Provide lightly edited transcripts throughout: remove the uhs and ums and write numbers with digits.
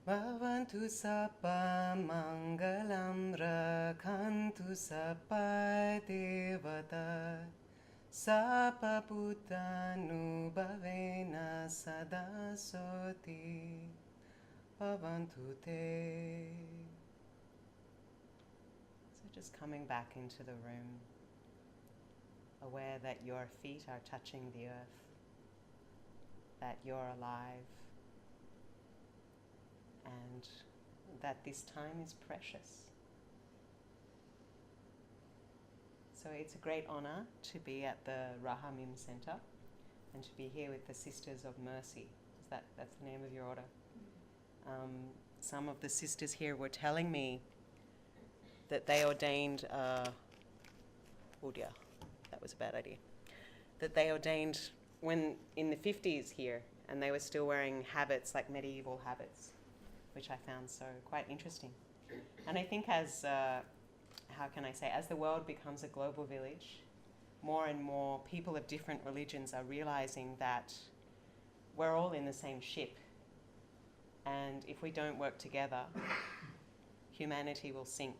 Bhavantu Sappa Mangalam Rakhantu Sappa Devata Sappa Bhutanu Bhavena Sada Soti Bhavantu Te. So just coming back into the room, aware that your feet are touching the earth, that you're alive, and that this time is precious. So it's a great honor to be at the Rahamim Center and to be here with the Sisters of Mercy. That's the name of your order? Some of the sisters here were telling me that they ordained, oh dear, that was a bad idea, that they ordained when in the 50s here, and they were still wearing habits, like medieval habits, which I found so quite interesting. And I think as, how can I say, as the world becomes a global village, more and more people of different religions are realizing that we're all in the same ship. And if we don't work together, humanity will sink.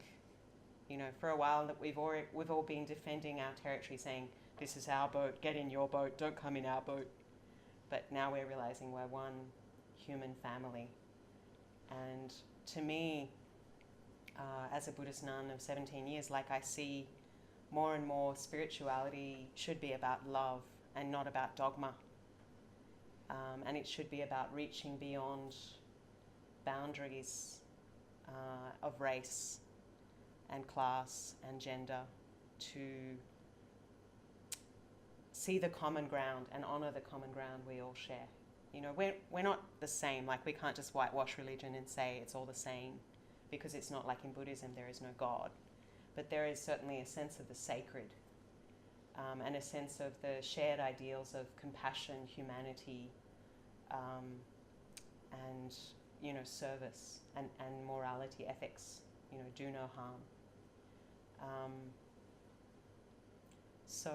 You know, for a while that we've all been defending our territory, saying, this is our boat, get in your boat, don't come in our boat. But now we're realizing we're one human family. And to me, as a Buddhist nun of 17 years, like I see more and more spirituality should be about love and not about dogma. And it should be about reaching beyond boundaries of race and class and gender to see the common ground and honor the common ground we all share. You know, we're not the same. Like, we can't just whitewash religion and say it's all the same, because it's not like in Buddhism there is no God. But there is certainly a sense of the sacred, and a sense of the shared ideals of compassion, humanity, and, you know, service and morality, ethics, you know, do no harm. So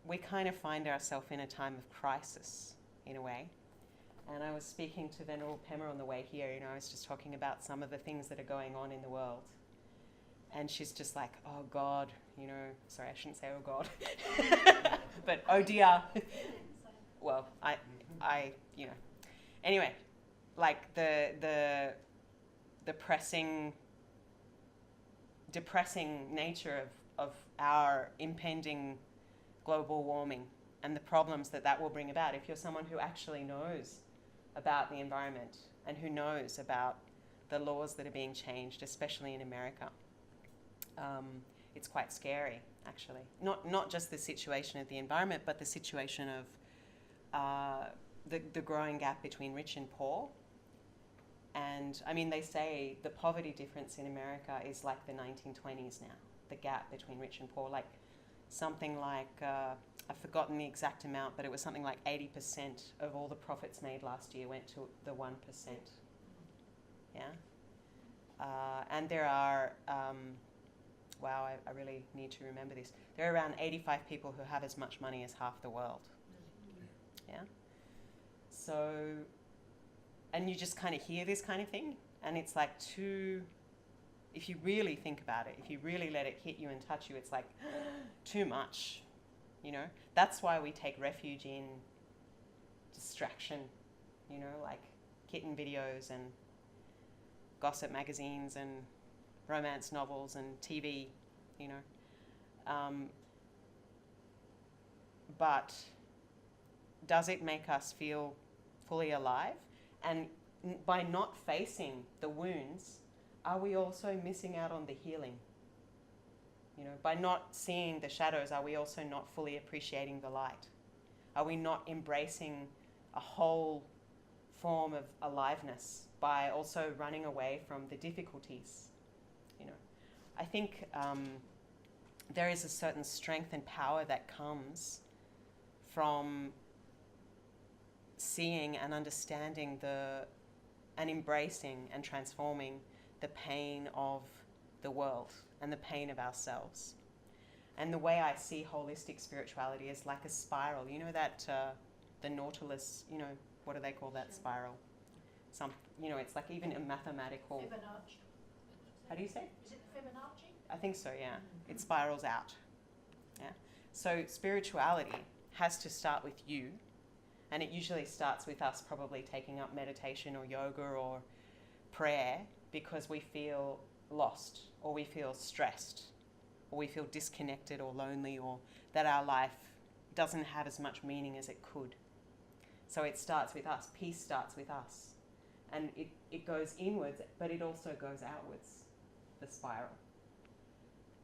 we kind of find ourselves in a time of crisis, in a way. And I was speaking to Venerable Pema on the way here, you know, I was just talking about some of the things that are going on in the world. And she's just like, oh God, you know, sorry, I shouldn't say oh God, but oh dear. Well, I, you know, anyway, like the depressing nature of our impending global warming and the problems that will bring about. If you're someone who actually knows about the environment and who knows about the laws that are being changed, especially in America, it's quite scary, actually. Not just the situation of the environment, but the situation of the growing gap between rich and poor. And I mean, they say the poverty difference in America is like the 1920s now, the gap between rich and poor, like something like, I've forgotten the exact amount, but it was something like 80% of all the profits made last year went to the 1%. Yeah? And there are, wow, I really need to remember this. There are around 85 people who have as much money as half the world. Yeah? So, and you just kind of hear this kind of thing, and it's like if you really think about it, if you really let it hit you and touch you, it's like too much, you know? That's why we take refuge in distraction, you know, like kitten videos and gossip magazines and romance novels and TV, you know. But does it make us feel fully alive? And by not facing the wounds, are we also missing out on the healing? You know, by not seeing the shadows, are we also not fully appreciating the light? Are we not embracing a whole form of aliveness by also running away from the difficulties? You know, I think there is a certain strength and power that comes from seeing and understanding and embracing and transforming the pain of the world and the pain of ourselves. And the way I see holistic spirituality is like a spiral. You know that the Nautilus, you know, what do they call that spiral? some, it's like even a mathematical. Fibonacci. How do you say? Is it the Fibonacci? I think so, yeah. It spirals out. Yeah. So spirituality has to start with you, and it usually starts with us probably taking up meditation or yoga or prayer because we feel lost or we feel stressed or we feel disconnected or lonely or that our life doesn't have as much meaning as it could. So it starts with us. Peace starts with us. And it goes inwards, but it also goes outwards, the spiral.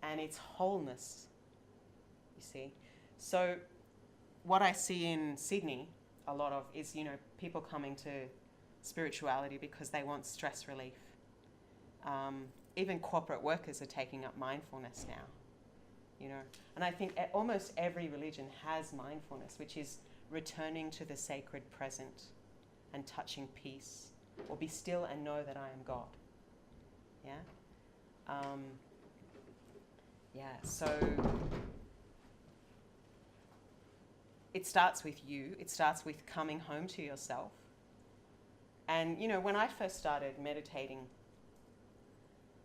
And it's wholeness, you see. So what I see in Sydney a lot of is, people coming to spirituality because they want stress relief. Even corporate workers are taking up mindfulness now, And I think almost every religion has mindfulness, which is returning to the sacred present and touching peace, or be still and know that I am God. Yeah? So it starts with you. It starts with coming home to yourself. And, when I first started meditating,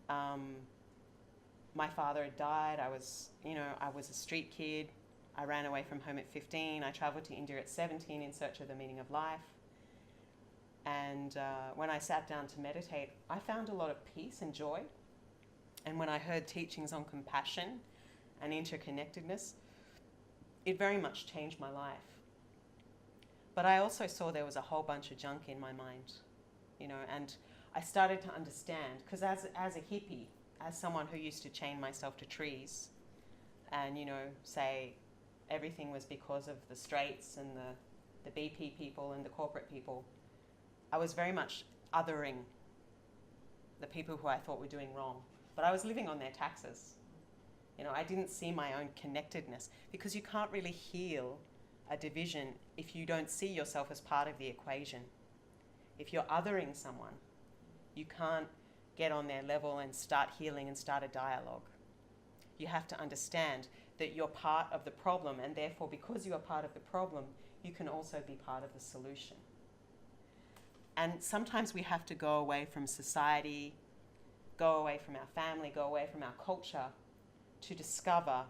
my father had died. I was a street kid. I ran away from home at 15. I traveled to India at 17 in search of the meaning of life. And when I sat down to meditate, I found a lot of peace and joy. And when I heard teachings on compassion and interconnectedness, it very much changed my life. But I also saw there was a whole bunch of junk in my mind, and I started to understand, because as a hippie, as someone who used to chain myself to trees and, say everything was because of the straights and the BP people and the corporate people, I was very much othering the people who I thought were doing wrong. But I was living on their taxes. I didn't see my own connectedness, because you can't really heal a division if you don't see yourself as part of the equation. If you're othering someone, you can't get on their level and start healing and start a dialogue. You have to understand that you're part of the problem, and therefore, because you are part of the problem, you can also be part of the solution. And sometimes we have to go away from society, go away from our family, go away from our culture to discover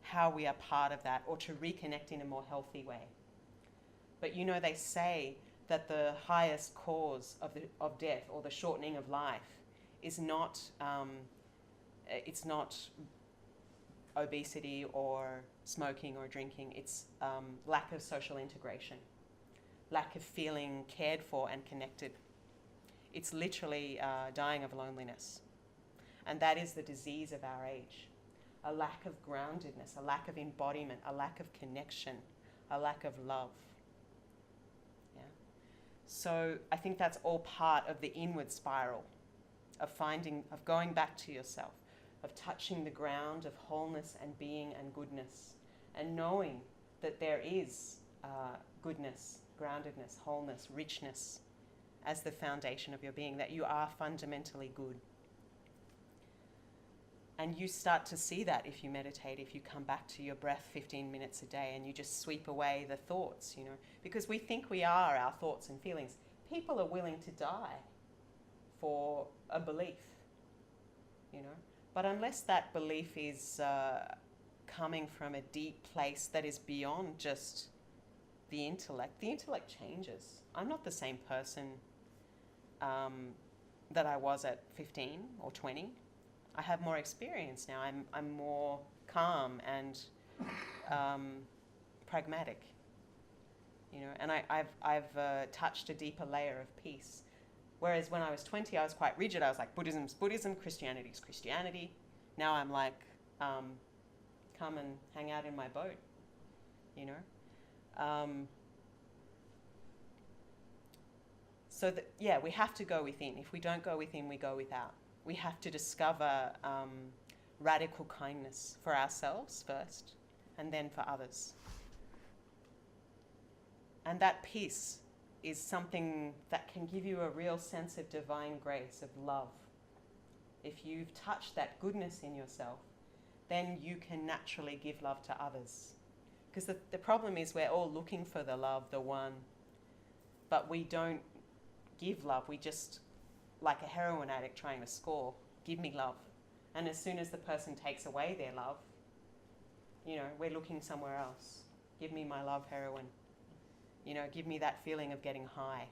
how we are part of that, or to reconnect in a more healthy way. But they say that the highest cause of death, or the shortening of life, is not it's not obesity or smoking or drinking. It's lack of social integration, lack of feeling cared for and connected. It's literally dying of loneliness. And that is the disease of our age. A lack of groundedness, a lack of embodiment, a lack of connection, a lack of love. Yeah. So I think that's all part of the inward spiral of going back to yourself, of touching the ground of wholeness and being and goodness, and knowing that there is goodness, groundedness, wholeness, richness as the foundation of your being, that you are fundamentally good. And you start to see that if you meditate, if you come back to your breath 15 minutes a day and you just sweep away the thoughts, because we think we are our thoughts and feelings. People are willing to die for a belief, but unless that belief is coming from a deep place that is beyond just the intellect changes. I'm not the same person that I was at 15 or 20. I have more experience now. I'm more calm and pragmatic, and I've touched a deeper layer of peace. Whereas when I was 20, I was quite rigid. I was like, Buddhism's Buddhism, Christianity's Christianity. Now I'm like, come and hang out in my boat, So we have to go within. If we don't go within, we go without. We have to discover radical kindness for ourselves first, and then for others. And that peace is something that can give you a real sense of divine grace, of love. If you've touched that goodness in yourself, then you can naturally give love to others. Because the problem is we're all looking for the love, the one, but we don't give love. We just, like a heroin addict trying to score, give me love. And as soon as the person takes away their love, you know, we're looking somewhere else. Give me my love heroin. You know, give me that feeling of getting high.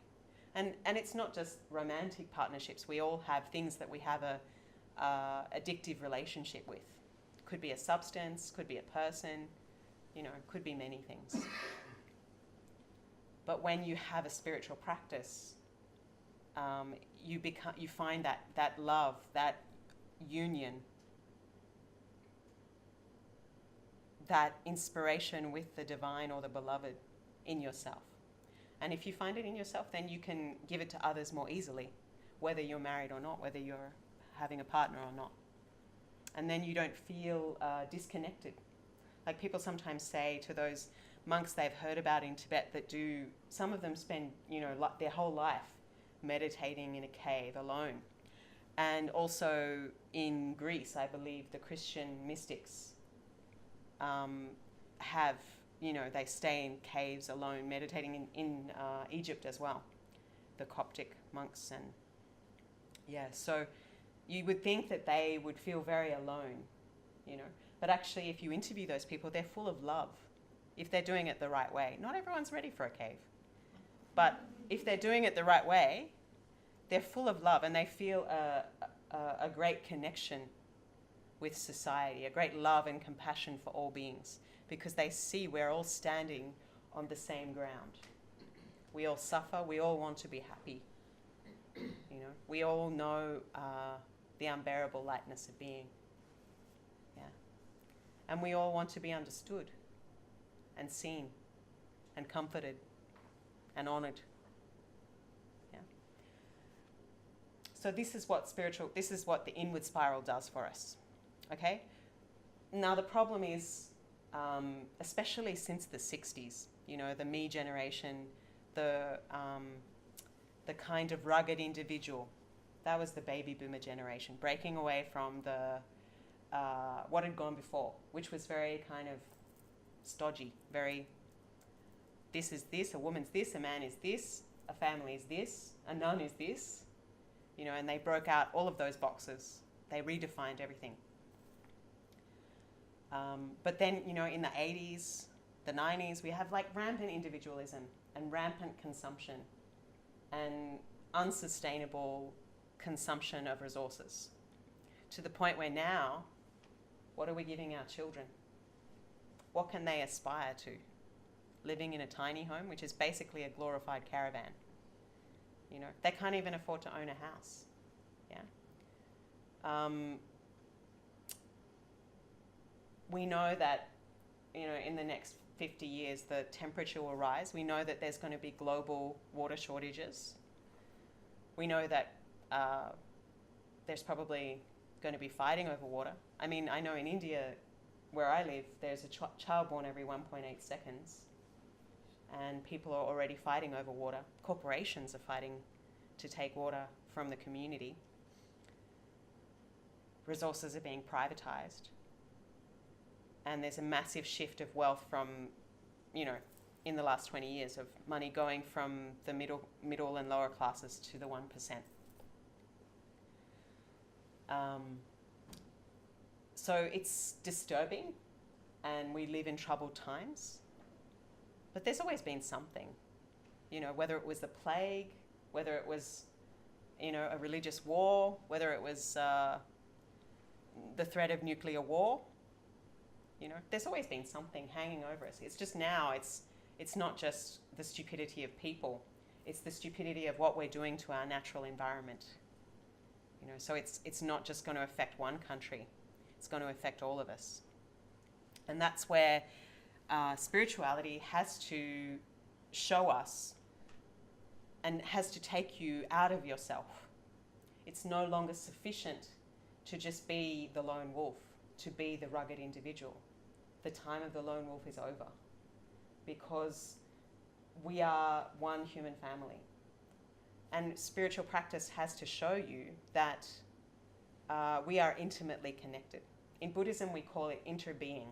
And it's not just romantic partnerships. We all have things that we have a addictive relationship with. Could be a substance, could be a person, you know, could be many things. But when you have a spiritual practice, you find that love, that union, that inspiration with the divine or the beloved in yourself. And if you find it in yourself, then you can give it to others more easily, whether you're married or not, whether you're having a partner or not. And then you don't feel disconnected. Like people sometimes say to those monks they've heard about in Tibet that do, some of them spend, you know, their whole life meditating in a cave alone. And also in Greece, I believe the Christian mystics have, you know, they stay in caves alone, meditating in Egypt as well, the Coptic monks. And yeah, so you would think that they would feel very alone, you know, but actually if you interview those people, they're full of love if they're doing it the right way. Not everyone's ready for a cave, but if they're doing it the right way, they're full of love and they feel a great connection with society, a great love and compassion for all beings, because they see we're all standing on the same ground. We all suffer, we all want to be happy. You know, we all know the unbearable lightness of being. Yeah. And we all want to be understood and seen and comforted and honored. Yeah. So this is what the inward spiral does for us. Okay? Now the problem is, especially since the 60s, you know, the me generation, the kind of rugged individual, that was the baby boomer generation, breaking away from the what had gone before, which was very kind of stodgy, very, this is this, a woman's this, a man is this, a family is this, a nun is this, you know, and they broke out all of those boxes. They redefined everything. But then, you know, in the 80s, the 90s, we have like rampant individualism and rampant consumption and unsustainable consumption of resources, to the point where now, what are we giving our children? What can they aspire to? Living in a tiny home, which is basically a glorified caravan. You know, they can't even afford to own a house. Yeah. We know that, you know, in the next 50 years, the temperature will rise. We know that there's going to be global water shortages. We know that there's probably going to be fighting over water. I mean, I know in India, where I live, there's a child born every 1.8 seconds. And people are already fighting over water. Corporations are fighting to take water from the community. Resources are being privatized. And there's a massive shift of wealth from, you know, in the last 20 years, of money going from the middle and lower classes to the 1%. So it's disturbing, and we live in troubled times. But there's always been something, you know, whether it was the plague, whether it was, you know, a religious war, whether it was the threat of nuclear war. You know, there's always been something hanging over us. It's just now, it's not just the stupidity of people, it's the stupidity of what we're doing to our natural environment. You know, so it's not just going to affect one country, it's going to affect all of us. And that's where spirituality has to show us and has to take you out of yourself. It's no longer sufficient to just be the lone wolf, to be the rugged individual. The time of the lone wolf is over, because we are one human family. And spiritual practice has to show you that we are intimately connected. In Buddhism, we call it interbeing.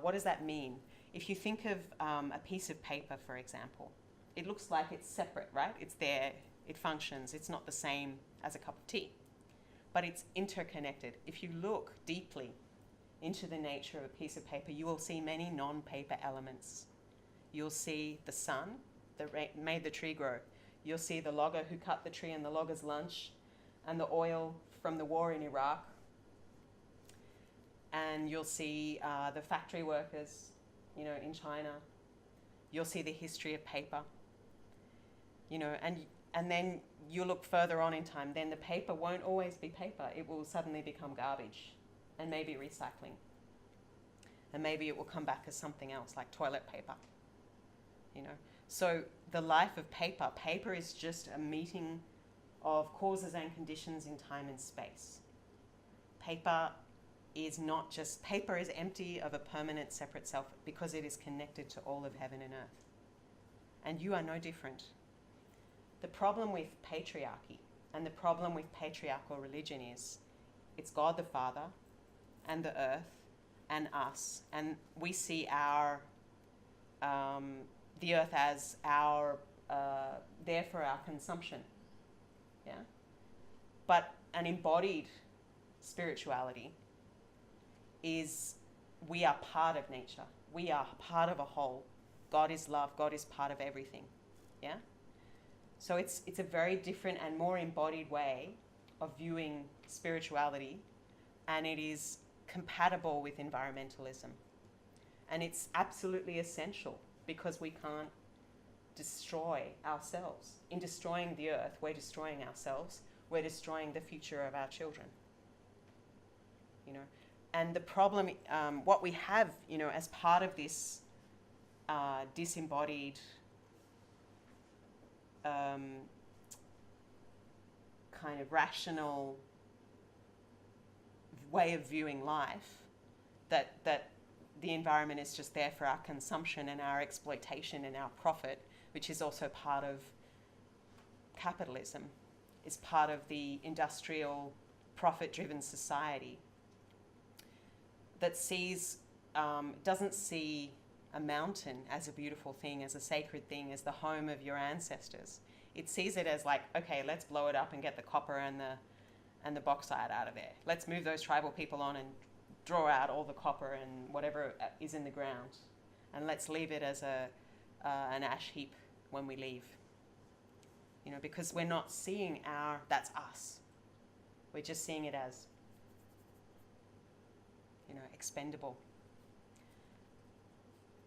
What does that mean? If you think of a piece of paper, for example, it looks like it's separate, right? It's there, it functions, it's not the same as a cup of tea. But it's interconnected. If you look deeply into the nature of a piece of paper, you will see many non-paper elements. You'll see the sun that made the tree grow. You'll see the logger who cut the tree and the logger's lunch, and the oil from the war in Iraq. And you'll see the factory workers, in China. You'll see the history of paper, and then you look further on in time, then the paper won't always be paper. It will suddenly become garbage and maybe recycling. And maybe it will come back as something else, like toilet paper, So the life of paper is just a meeting of causes and conditions in time and space. Paper is empty of a permanent separate self because it is connected to all of heaven and earth. And you are no different. The problem with patriarchy and the problem with patriarchal religion is it's God the Father and the earth and us, and we see the earth as there for our consumption. Yeah? But an embodied spirituality is we are part of nature. We are part of a whole. God is love. God is part of everything. Yeah? So it's a very different and more embodied way of viewing spirituality, and it is compatible with environmentalism. And it's absolutely essential because we can't destroy ourselves. In destroying the earth, we're destroying ourselves. We're destroying the future of our children. And the problem, what we have, as part of this disembodied kind of rational way of viewing life, that the environment is just there for our consumption and our exploitation and our profit, which is also part of capitalism, is part of the industrial profit-driven society that doesn't see a mountain as a beautiful thing, as a sacred thing, as the home of your ancestors. It sees it as like, okay, let's blow it up and get the copper and the bauxite out of there. Let's move those tribal people on and draw out all the copper and whatever is in the ground, and let's leave it as an ash heap when we leave. Because we're not seeing that's us. We're just seeing it as expendable.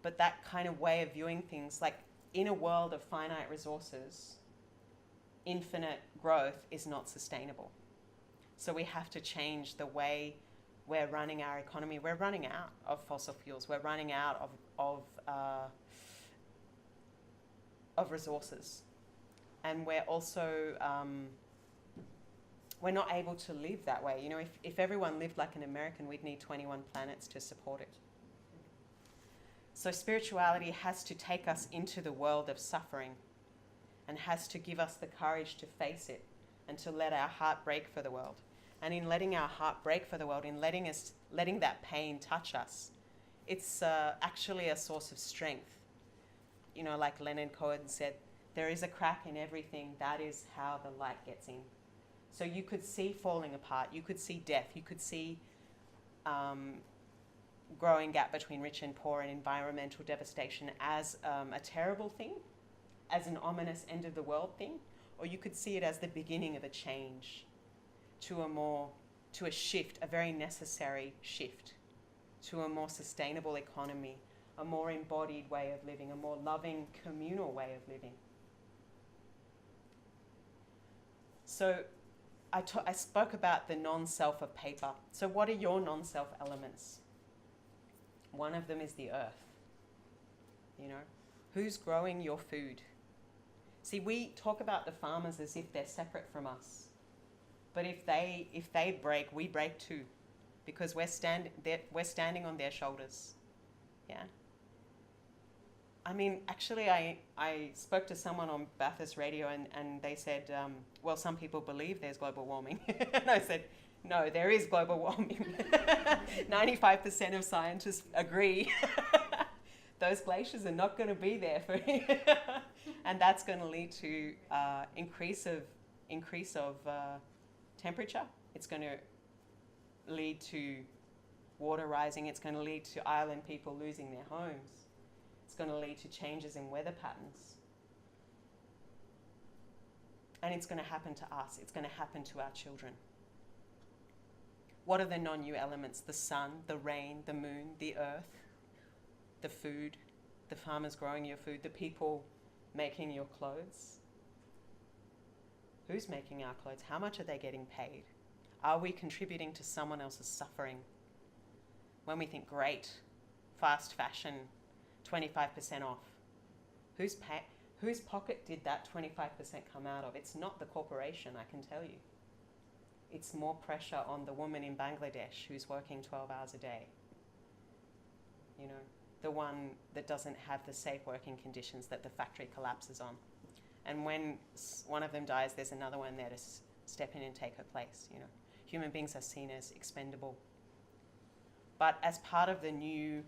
But that kind of way of viewing things, like in a world of finite resources, infinite growth is not sustainable. So we have to change the way we're running our economy. We're running out of fossil fuels. We're running out of resources. And we're also, we're not able to live that way. If everyone lived like an American, we'd need 21 planets to support it. So spirituality has to take us into the world of suffering and has to give us the courage to face it and to let our heart break for the world. And in letting our heart break for the world, in letting that pain touch us, it's actually a source of strength. Like Leonard Cohen said, there is a crack in everything. That is how the light gets in. So you could see falling apart. You could see death. You could see growing gap between rich and poor and environmental devastation as a terrible thing, as an ominous end of the world thing, or you could see it as the beginning of a change to a shift, a very necessary shift to a more sustainable economy, a more embodied way of living, a more loving communal way of living. So I spoke about the non-self of paper. So what are your non-self elements? One of them is the earth. Who's growing your food? See, we talk about the farmers as if they're separate from us. But if they break, we break too, because we're standing on their shoulders. Yeah. I mean, actually, I spoke to someone on Bathurst Radio and they said, well, some people believe there's global warming. And I said, no, there is global warming. 95% of scientists agree. Those glaciers are not going to be there for And that's going to lead to increase of temperature. It's going to lead to water rising. It's going to lead to island people losing their homes. It's going to lead to changes in weather patterns. And it's going to happen to us. It's going to happen to our children. What are the non-new elements? The sun, the rain, the moon, the earth, the food, the farmers growing your food, the people making your clothes. Who's making our clothes? How much are they getting paid? Are we contributing to someone else's suffering? When we think, great, fast fashion, 25% off. Whose pocket did that 25% come out of? It's not the corporation, I can tell you. It's more pressure on the woman in Bangladesh who's working 12 hours a day. You know, the one that doesn't have the safe working conditions that the factory collapses on. And when one of them dies, there's another one there to step in and take her place, you know. Human beings are seen as expendable. But as part of the new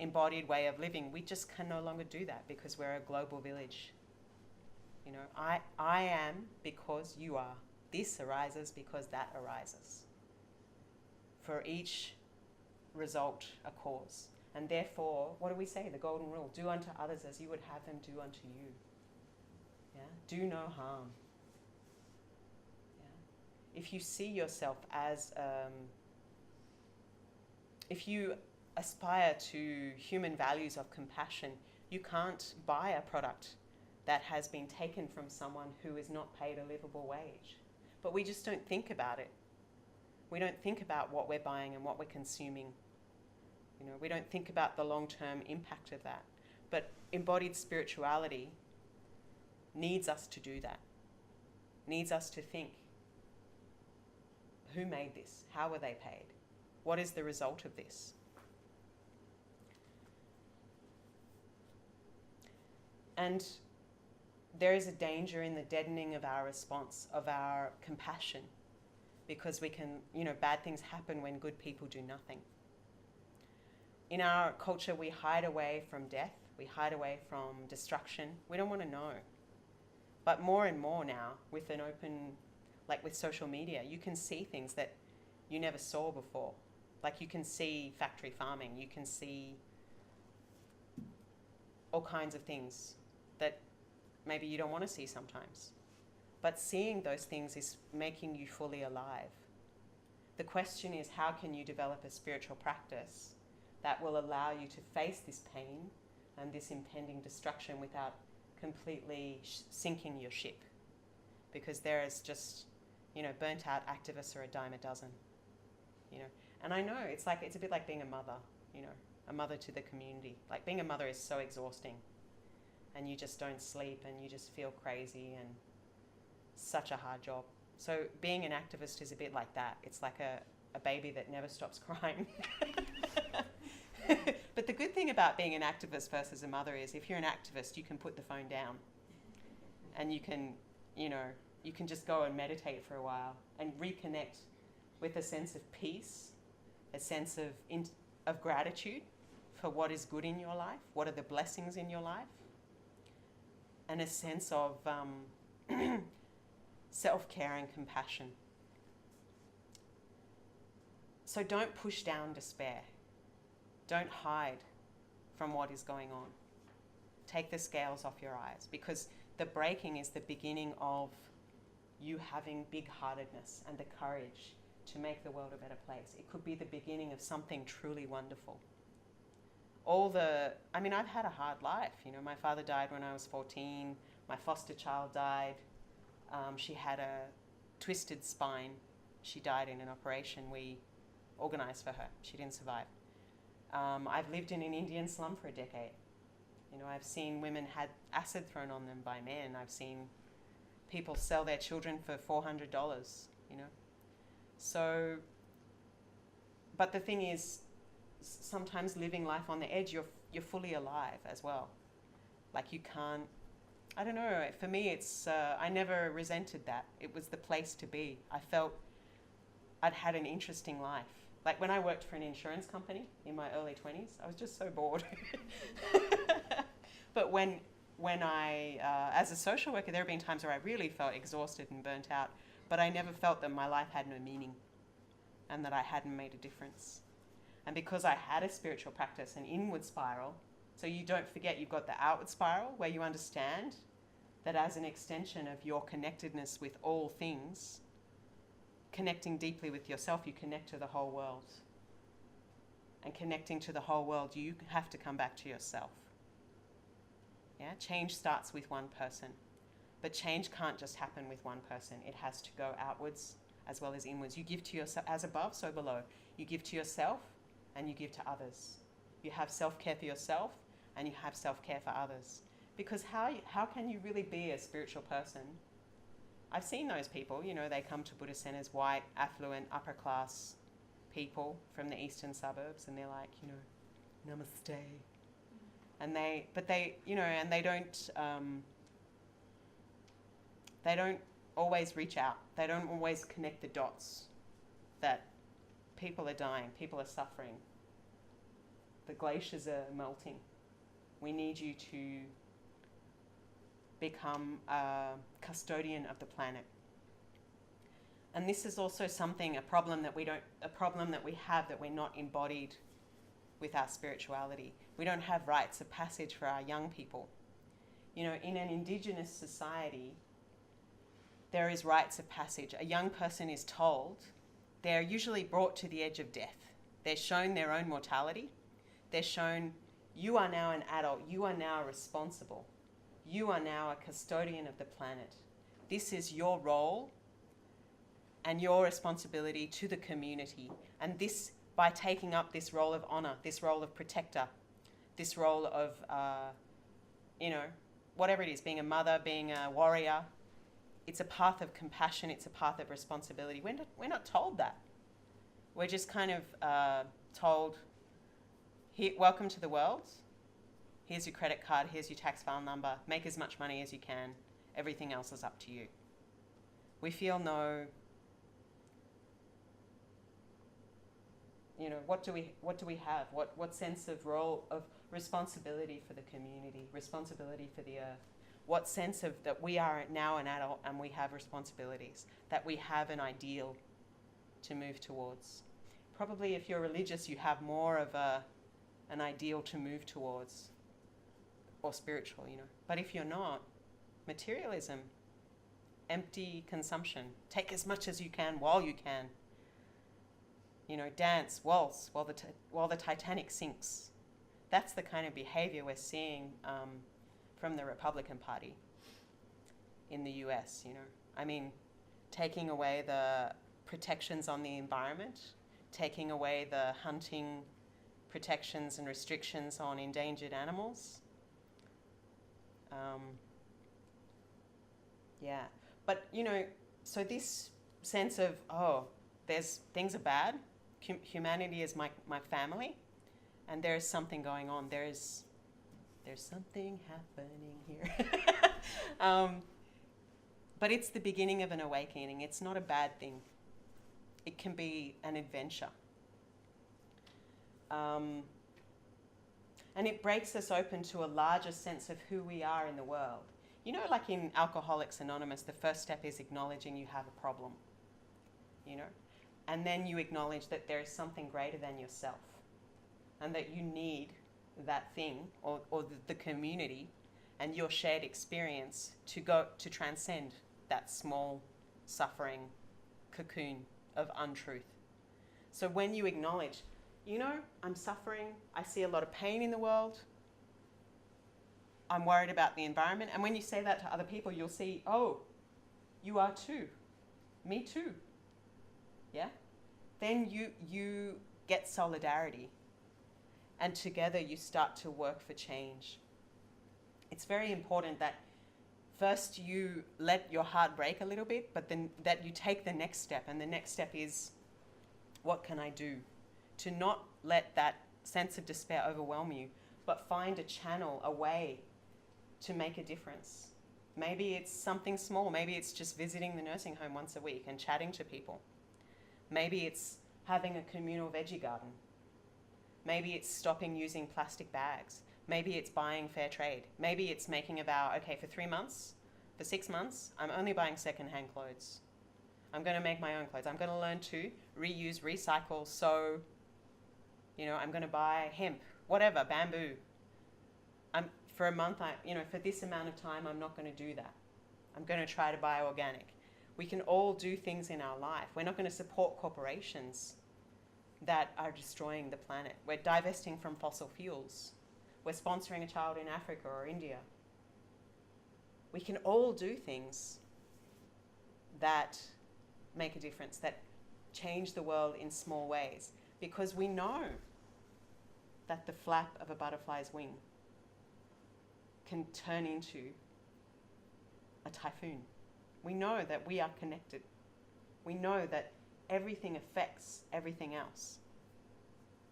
embodied way of living, we just can no longer do that because we're a global village. You know, I am because you are. This arises because that arises. For each result, a cause. And therefore, what do we say? The golden rule, do unto others as you would have them do unto you. Yeah? Do no harm. Yeah? If you see yourself as, if you aspire to human values of compassion, you can't buy a product that has been taken from someone who is not paid a livable wage. But we just don't think about it. We don't think about what we're buying and what we're consuming. You know, we don't think about the long-term impact of that. But embodied spirituality needs us to do that. Needs us to think, who made this? How were they paid? What is the result of this? And there is a danger in the deadening of our response, of our compassion, because we can, you know, bad things happen when good people do nothing. In our culture, we hide away from death, we hide away from destruction. We don't want to know. But more and more now, with an open, like with social media, you can see things that you never saw before. Like you can see factory farming, you can see all kinds of things that maybe you don't want to see sometimes. But seeing those things is making you fully alive. The question is, how can you develop a spiritual practice that will allow you to face this pain and this impending destruction without completely sinking your ship? Because there is just, you know, burnt out activists are a dime a dozen, you know. And I know it's a bit like being a mother, you know, a mother to the community. Like being a mother is so exhausting. And you just don't sleep and you just feel crazy and such a hard job. So being an activist is a bit like that. It's like a baby that never stops crying. But the good thing about being an activist versus a mother is if you're an activist, you can put the phone down and you can, you know, you can just go and meditate for a while and reconnect with a sense of peace, a sense of gratitude for what is good in your life, what are the blessings in your life, and a sense of self-care and compassion. So don't push down despair. Don't hide from what is going on. Take the scales off your eyes, because the breaking is the beginning of you having big-heartedness and the courage to make the world a better place. It could be the beginning of something truly wonderful. I've had a hard life. You know, my father died when I was 14. My foster child died. She had a twisted spine. She died in an operation we organized for her. She didn't survive. I've lived in an Indian slum for a decade. You know, I've seen women had acid thrown on them by men. I've seen people sell their children for $400, you know. So, but the thing is, sometimes living life on the edge, you're fully alive as well. Like you can't, I don't know, for me it's, I never resented that. It was the place to be. I felt I'd had an interesting life. Like when I worked for an insurance company in my early 20s, I was just so bored. But when when I, as a social worker, there have been times where I really felt exhausted and burnt out, but I never felt that my life had no meaning and that I hadn't made a difference. And because I had a spiritual practice, an inward spiral, so you don't forget you've got the outward spiral where you understand that as an extension of your connectedness with all things, connecting deeply with yourself, you connect to the whole world. And connecting to the whole world, you have to come back to yourself. Yeah, change starts with one person. But change can't just happen with one person. It has to go outwards as well as inwards. You give to yourself, as above, so below. You give to yourself and you give to others. You have self-care for yourself and you have self-care for others. Because how can you really be a spiritual person? I've seen those people, you know, they come to Buddhist centers, white, affluent, upper class people from the eastern suburbs, and they're like, you know, namaste. And they don't always reach out. They don't always connect the dots that people are dying, people are suffering. The glaciers are melting. We need you to become a custodian of the planet. And this is also a problem that we have, that we're not embodied with our spirituality. We don't have rites of passage for our young people. You know, in an indigenous society, there is rites of passage. A young person is told, they're usually brought to the edge of death. They're shown their own mortality. They're shown, you are now an adult, you are now responsible. You are now a custodian of the planet. This is your role and your responsibility to the community. And this, by taking up this role of honor, this role of protector, this role of, whatever it is, being a mother, being a warrior, it's a path of compassion, it's a path of responsibility. We're not told that. We're just kind of told, welcome to the world. Here's your credit card, here's your tax file number, make as much money as you can, everything else is up to you. We feel what do we have? What sense of role of responsibility for the community, responsibility for the earth? What sense of that we are now an adult and we have responsibilities, that we have an ideal to move towards? Probably if you're religious, you have more of an ideal to move towards, or spiritual, But if you're not, materialism, empty consumption, take as much as you can while you can. Dance, waltz, while the Titanic sinks. That's the kind of behavior we're seeing from the Republican Party in the US, taking away the protections on the environment, taking away the hunting protections and restrictions on endangered animals. But so this sense of, things are bad, humanity is my family, and there is something going on, there's something happening here. But it's the beginning of an awakening. It's not a bad thing. It can be an adventure. And it breaks us open to a larger sense of who we are in the world. Like in Alcoholics Anonymous, the first step is acknowledging you have a problem, and then you acknowledge that there is something greater than yourself and that you need that thing or the community and your shared experience to transcend that small suffering cocoon of untruth. So when you acknowledge, I'm suffering, I see a lot of pain in the world, I'm worried about the environment. And when you say that to other people, you'll see, oh, you are too. Me too. Yeah? Then you get solidarity. And together you start to work for change. It's very important that first you let your heart break a little bit, but then that you take the next step. And the next step is, what can I do? To not let that sense of despair overwhelm you, but find a channel, a way to make a difference. Maybe it's something small. Maybe it's just visiting the nursing home once a week and chatting to people. Maybe it's having a communal veggie garden. Maybe it's stopping using plastic bags. Maybe it's buying fair trade. Maybe it's making a vow, okay, for 3 months, for 6 months, I'm only buying secondhand clothes. I'm going to make my own clothes. I'm going to learn to reuse, recycle, sew. I'm going to buy hemp, whatever, bamboo. For a month, for this amount of time, I'm not going to do that. I'm going to try to buy organic. We can all do things in our life. We're not going to support corporations that are destroying the planet. We're divesting from fossil fuels. We're sponsoring a child in Africa or India. We can all do things that make a difference, that change the world in small ways, because we know that the flap of a butterfly's wing can turn into a typhoon. We know that we are connected. We know that everything affects everything else.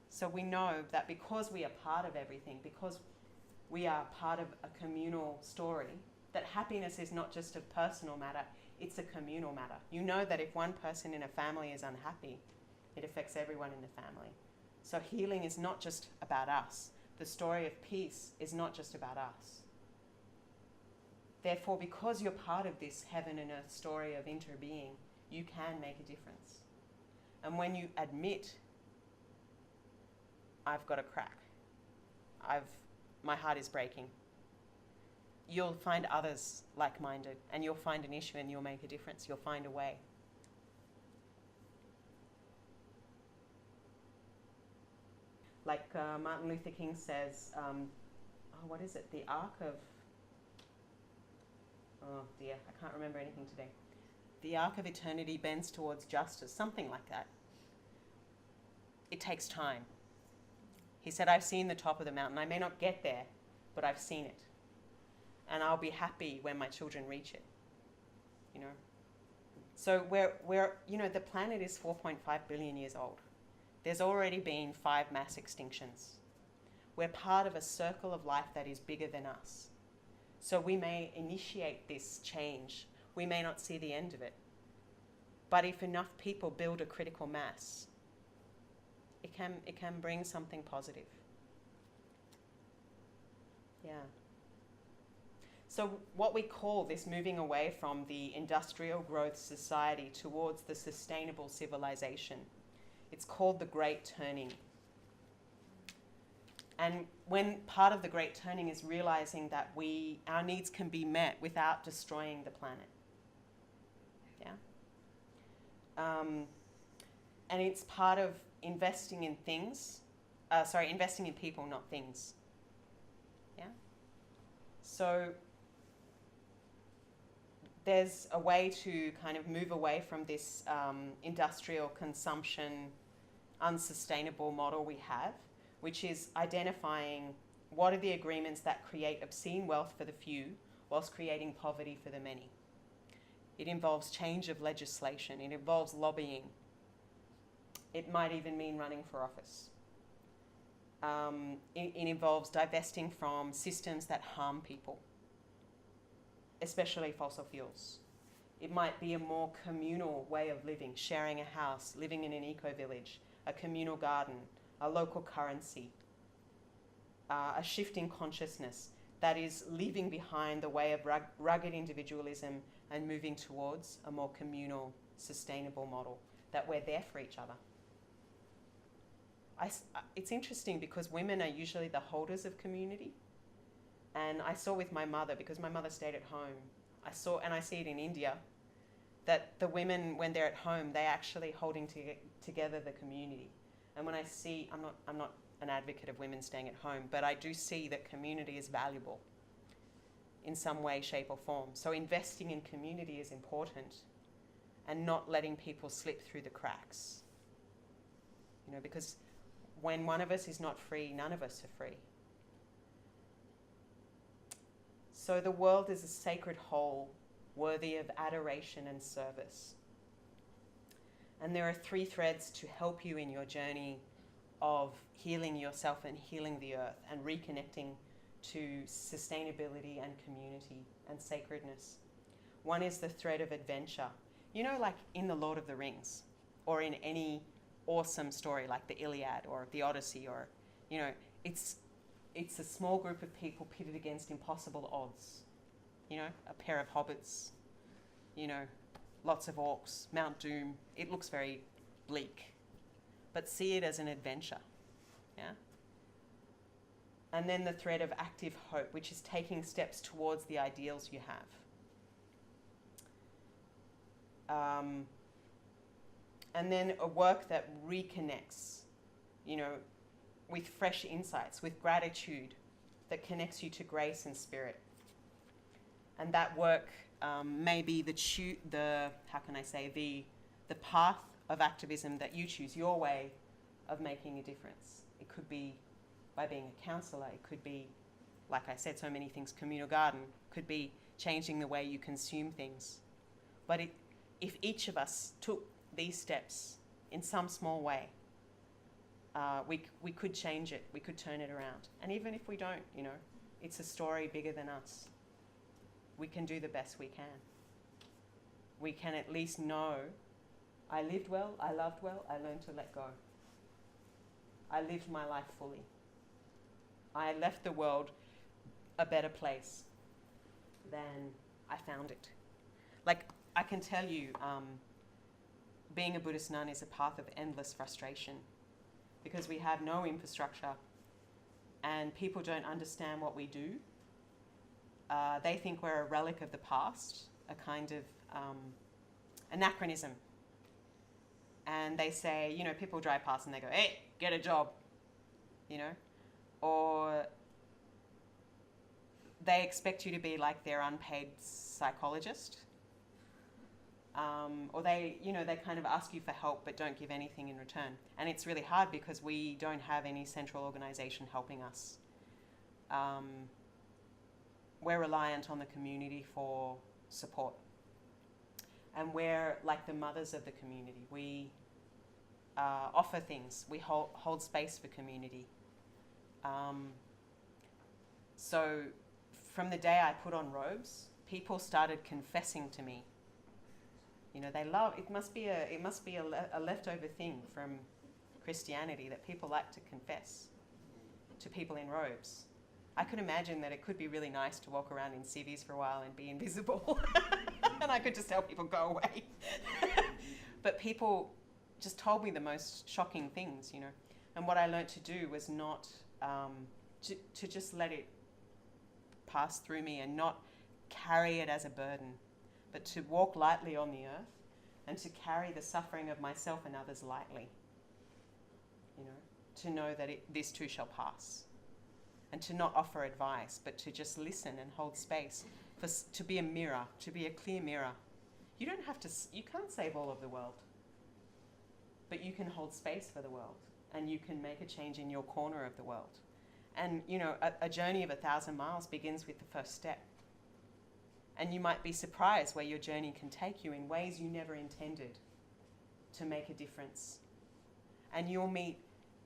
So we know that because we are part of everything, because we are part of a communal story, that happiness is not just a personal matter, it's a communal matter. You know that if one person in a family is unhappy, it affects everyone in the family. So healing is not just about us. The story of peace is not just about us. Therefore, because you're part of this heaven and earth story of interbeing, you can make a difference. And when you admit, I've got a crack, my heart is breaking, you'll find others like-minded, and you'll find an issue and you'll make a difference. You'll find a way. Like Martin Luther King says, what is it? The arc of... Oh dear, I can't remember anything today. The arc of eternity bends towards justice, something like that. It takes time. He said, I've seen the top of the mountain. I may not get there, but I've seen it. And I'll be happy when my children reach it. So the planet is 4.5 billion years old. There's already been 5 mass extinctions. We're part of a circle of life that is bigger than us. So we may initiate this change. We may not see the end of it. But if enough people build a critical mass, it can bring something positive. Yeah. So what we call this moving away from the industrial growth society towards the sustainable civilization, it's called the Great Turning. And when part of the Great Turning is realizing that our needs can be met without destroying the planet. Yeah. And it's part of investing in investing in people, not things. Yeah. So there's a way to kind of move away from this industrial consumption, unsustainable model we have, which is identifying what are the agreements that create obscene wealth for the few whilst creating poverty for the many. It involves change of legislation. It involves lobbying. It might even mean running for office. It involves divesting from systems that harm people, especially fossil fuels. It might be a more communal way of living, sharing a house, living in an eco-village, a communal garden, a local currency, a shift in consciousness that is leaving behind the way of rugged individualism and moving towards a more communal, sustainable model, that we're there for each other. It's interesting because women are usually the holders of community. And I saw with my mother, because my mother stayed at home, I see it in India, that the women, when they're at home, they're actually holding together the community. And when I see, I'm not an advocate of women staying at home, but I do see that community is valuable in some way, shape or form. So investing in community is important, and not letting people slip through the cracks. Because when one of us is not free, none of us are free. So the world is a sacred whole, worthy of adoration and service. And there are 3 threads to help you in your journey of healing yourself and healing the earth and reconnecting to sustainability and community and sacredness. One is the thread of adventure. Like in the Lord of the Rings, or in any awesome story like the Iliad or the Odyssey, or, it's it's a small group of people pitted against impossible odds. You know, a pair of hobbits, you know, lots of orcs, Mount Doom. It looks very bleak. But see it as an adventure, yeah? And then the thread of active hope, which is taking steps towards the ideals you have. And then a work that reconnects, you know, with fresh insights, with gratitude, that connects you to grace and spirit. And that work may be the path of activism that you choose, your way of making a difference. It could be by being a counsellor. It could be, like I said, so many things, communal garden. It could be changing the way you consume things. But if each of us took these steps in some small way, we could change it. We could turn it around. And even if we don't, you know, it's a story bigger than us. We can do the best we can. We can at least know, I lived well, I loved well, I learned to let go. I lived my life fully. I left the world a better place than I found it. Like, I can tell you, being a Buddhist nun is a path of endless frustration because we have no infrastructure and people don't understand what we do. They think we're a relic of the past, a kind of anachronism. And they say, you know, people drive past and they go, hey, get a job, you know? Or they expect you to be like their unpaid psychologist. Or they, you know, they kind of ask you for help but don't give anything in return. And it's really hard because we don't have any central organization helping us. We're reliant on the community for support. And we're like the mothers of the community. We offer things. We hold space for community. So from the day I put on robes, people started confessing to me. You know, it must be a leftover thing from Christianity that people like to confess to people in robes. I could imagine that it could be really nice to walk around in civvies for a while and be invisible. And I could just tell people, go away. But people just told me the most shocking things, you know. And what I learned to do was not, to just let it pass through me and not carry it as a burden, but to walk lightly on the earth and to carry the suffering of myself and others lightly. You know, to know that this too shall pass. And to not offer advice, but to just listen and hold space, to be a mirror, to be a clear mirror. You can't save all of the world, but you can hold space for the world, and you can make a change in your corner of the world. And, you know, a journey of 1,000 miles begins with the first step. And you might be surprised where your journey can take you in ways you never intended to make a difference. And you'll meet,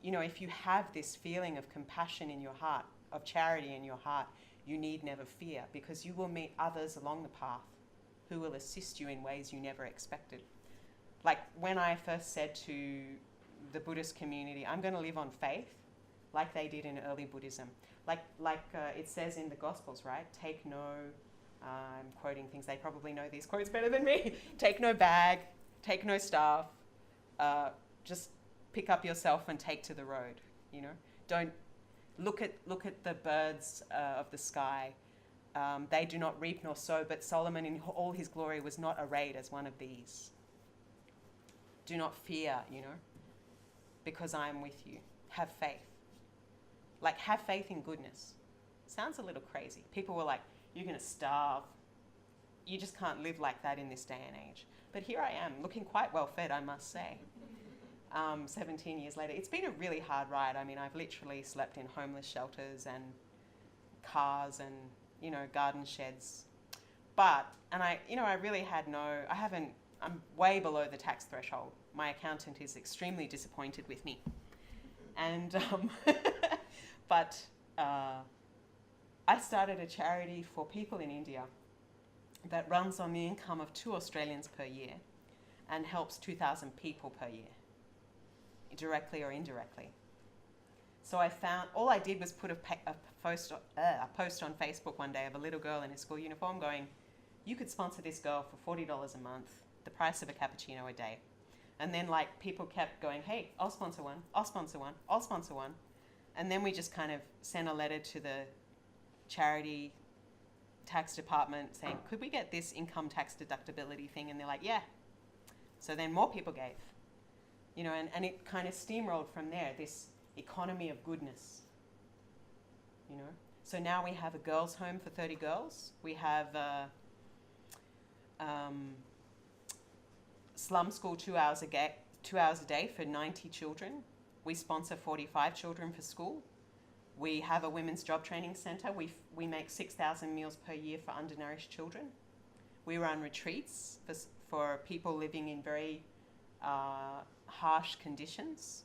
you know, if you have this feeling of compassion in your heart, of charity in your heart, you need never fear, because you will meet others along the path who will assist you in ways you never expected. Like when I first said to the Buddhist community, I'm going to live on faith, like they did in early Buddhism. Like it says in the Gospels, right? Take no, I'm quoting things, they probably know these quotes better than me. Take no bag, take no staff, just pick up yourself and take to the road, you know? Don't look at the birds of the sky. They do not reap nor sow, but Solomon in all his glory was not arrayed as one of these. Do not fear, you know, because I am with you. Have faith. Like, have faith in goodness. Sounds a little crazy. People were like, you're going to starve. You just can't live like that in this day and age. But here I am, looking quite well fed, I must say. 17 years later. It's been a really hard ride. I mean, I've literally slept in homeless shelters and cars and, you know, garden sheds. But, and I really had I'm way below the tax threshold. My accountant is extremely disappointed with me. And, but I started a charity for people in India that runs on the income of 2 Australians per year and helps 2,000 people per year, directly or indirectly. So I found, all I did was put a post on Facebook one day of a little girl in a school uniform going, you could sponsor this girl for $40 a month, the price of a cappuccino a day. And then like people kept going, hey, I'll sponsor one, I'll sponsor one, I'll sponsor one. And then we just kind of sent a letter to the charity tax department saying, could we get this income tax deductibility thing? And they're like, yeah. So then more people gave, you know, and it kind of steamrolled from there, this economy of goodness, you know. So now we have a girls' home for 30 girls. We have slum school 2 hours a day for 90 children. We sponsor 45 children for school. We have a women's job training centre. We make 6,000 meals per year for undernourished children. We run retreats for people living in very harsh conditions.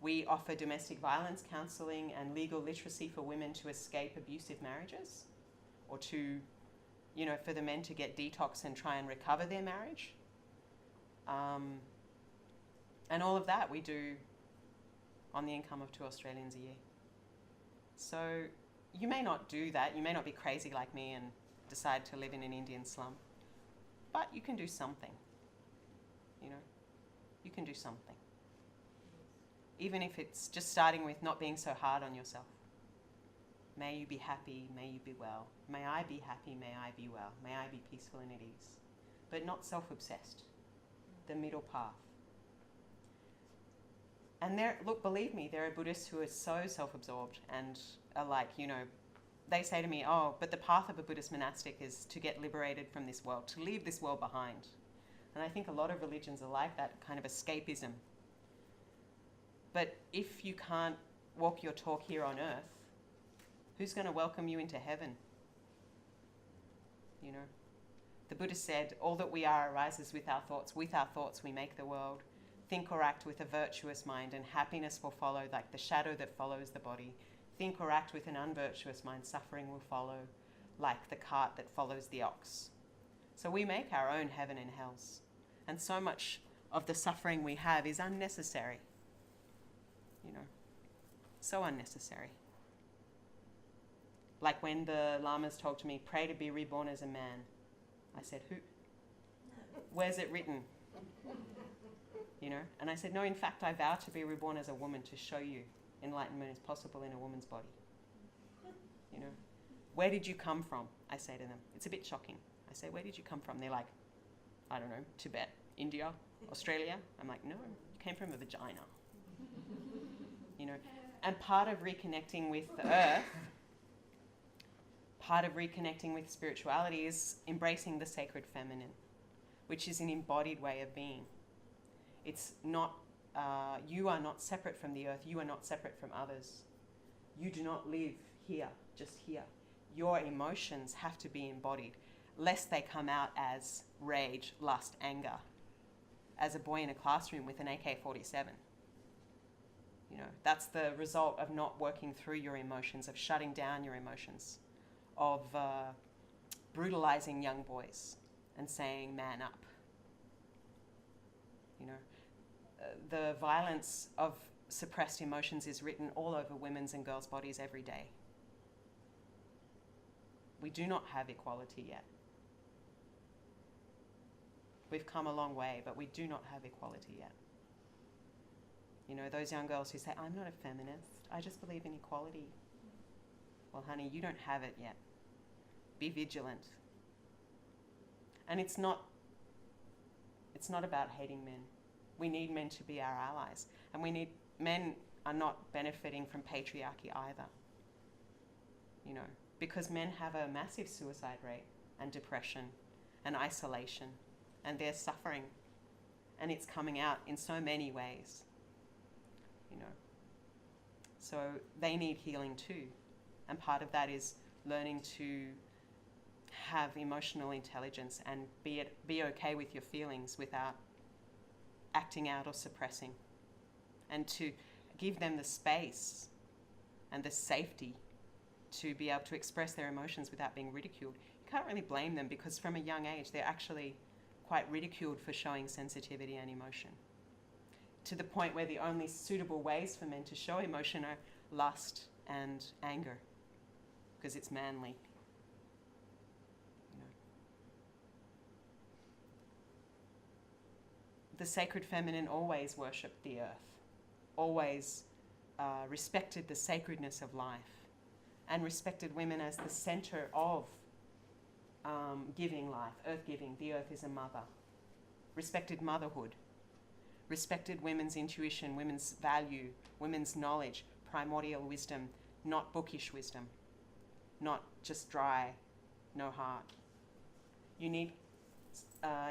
We offer domestic violence counselling and legal literacy for women to escape abusive marriages, or to, you know, for the men to get detox and try and recover their marriage. And all of that we do on the income of 2 Australians a year. So you may not do that, you may not be crazy like me and decide to live in an Indian slum, but you can do something, you know, you can do something. Even if it's just starting with not being so hard on yourself. May you be happy, may you be well. May I be happy, may I be well. May I be peaceful and at ease. But not self-obsessed. The middle path. And there, look, believe me, there are Buddhists who are so self-absorbed and are like, you know, they say to me, oh, but the path of a Buddhist monastic is to get liberated from this world, to leave this world behind. And I think a lot of religions are like that, kind of escapism. But if you can't walk your talk here on earth, who's going to welcome you into heaven? You know, the Buddha said, all that we are arises with our thoughts. With our thoughts we make the world. Think or act with a virtuous mind, and happiness will follow like the shadow that follows the body. Think or act with an unvirtuous mind, suffering will follow like the cart that follows the ox. So we make our own heaven and hells. And so much of the suffering we have is unnecessary. You know, so unnecessary. Like when the lamas told to me, pray to be reborn as a man. I said, who? Where's it written? You know, and I said, no, in fact, I vow to be reborn as a woman to show you enlightenment is possible in a woman's body. You know, where did you come from? I say to them. It's a bit shocking. I say, where did you come from? They're like, I don't know, Tibet, India, Australia. I'm like, no, you came from a vagina. You know, and part of reconnecting with the earth, part of reconnecting with spirituality is embracing the sacred feminine, which is an embodied way of being. It's not, you are not separate from the earth, you are not separate from others. You do not live here, just here. Your emotions have to be embodied, lest they come out as rage, lust, anger, as a boy in a classroom with an AK-47. You know, that's the result of not working through your emotions, of shutting down your emotions, of brutalizing young boys and saying, man up. You know, the violence of suppressed emotions is written all over women's and girls' bodies every day. We do not have equality yet. We've come a long way, but we do not have equality yet. You know, those young girls who say, I'm not a feminist, I just believe in equality. Well, honey, you don't have it yet. Be vigilant. And it's not about hating men. We need men to be our allies. And men are not benefiting from patriarchy either. You know, because men have a massive suicide rate and depression and isolation, and they're suffering. And it's coming out in so many ways. You know, so they need healing too, and part of that is learning to have emotional intelligence and be okay with your feelings without acting out or suppressing, and to give them the space and the safety to be able to express their emotions without being ridiculed. You can't really blame them, because from a young age they're actually quite ridiculed for showing sensitivity and emotion. to the point where the only suitable ways for men to show emotion are lust and anger, because it's manly. You know. The sacred feminine always worshipped the earth, always respected the sacredness of life, and respected women as the center of giving life, earth giving. The earth is a mother. Respected motherhood. Respected women's intuition, women's value, women's knowledge, primordial wisdom, not bookish wisdom, not just dry, no heart. You need,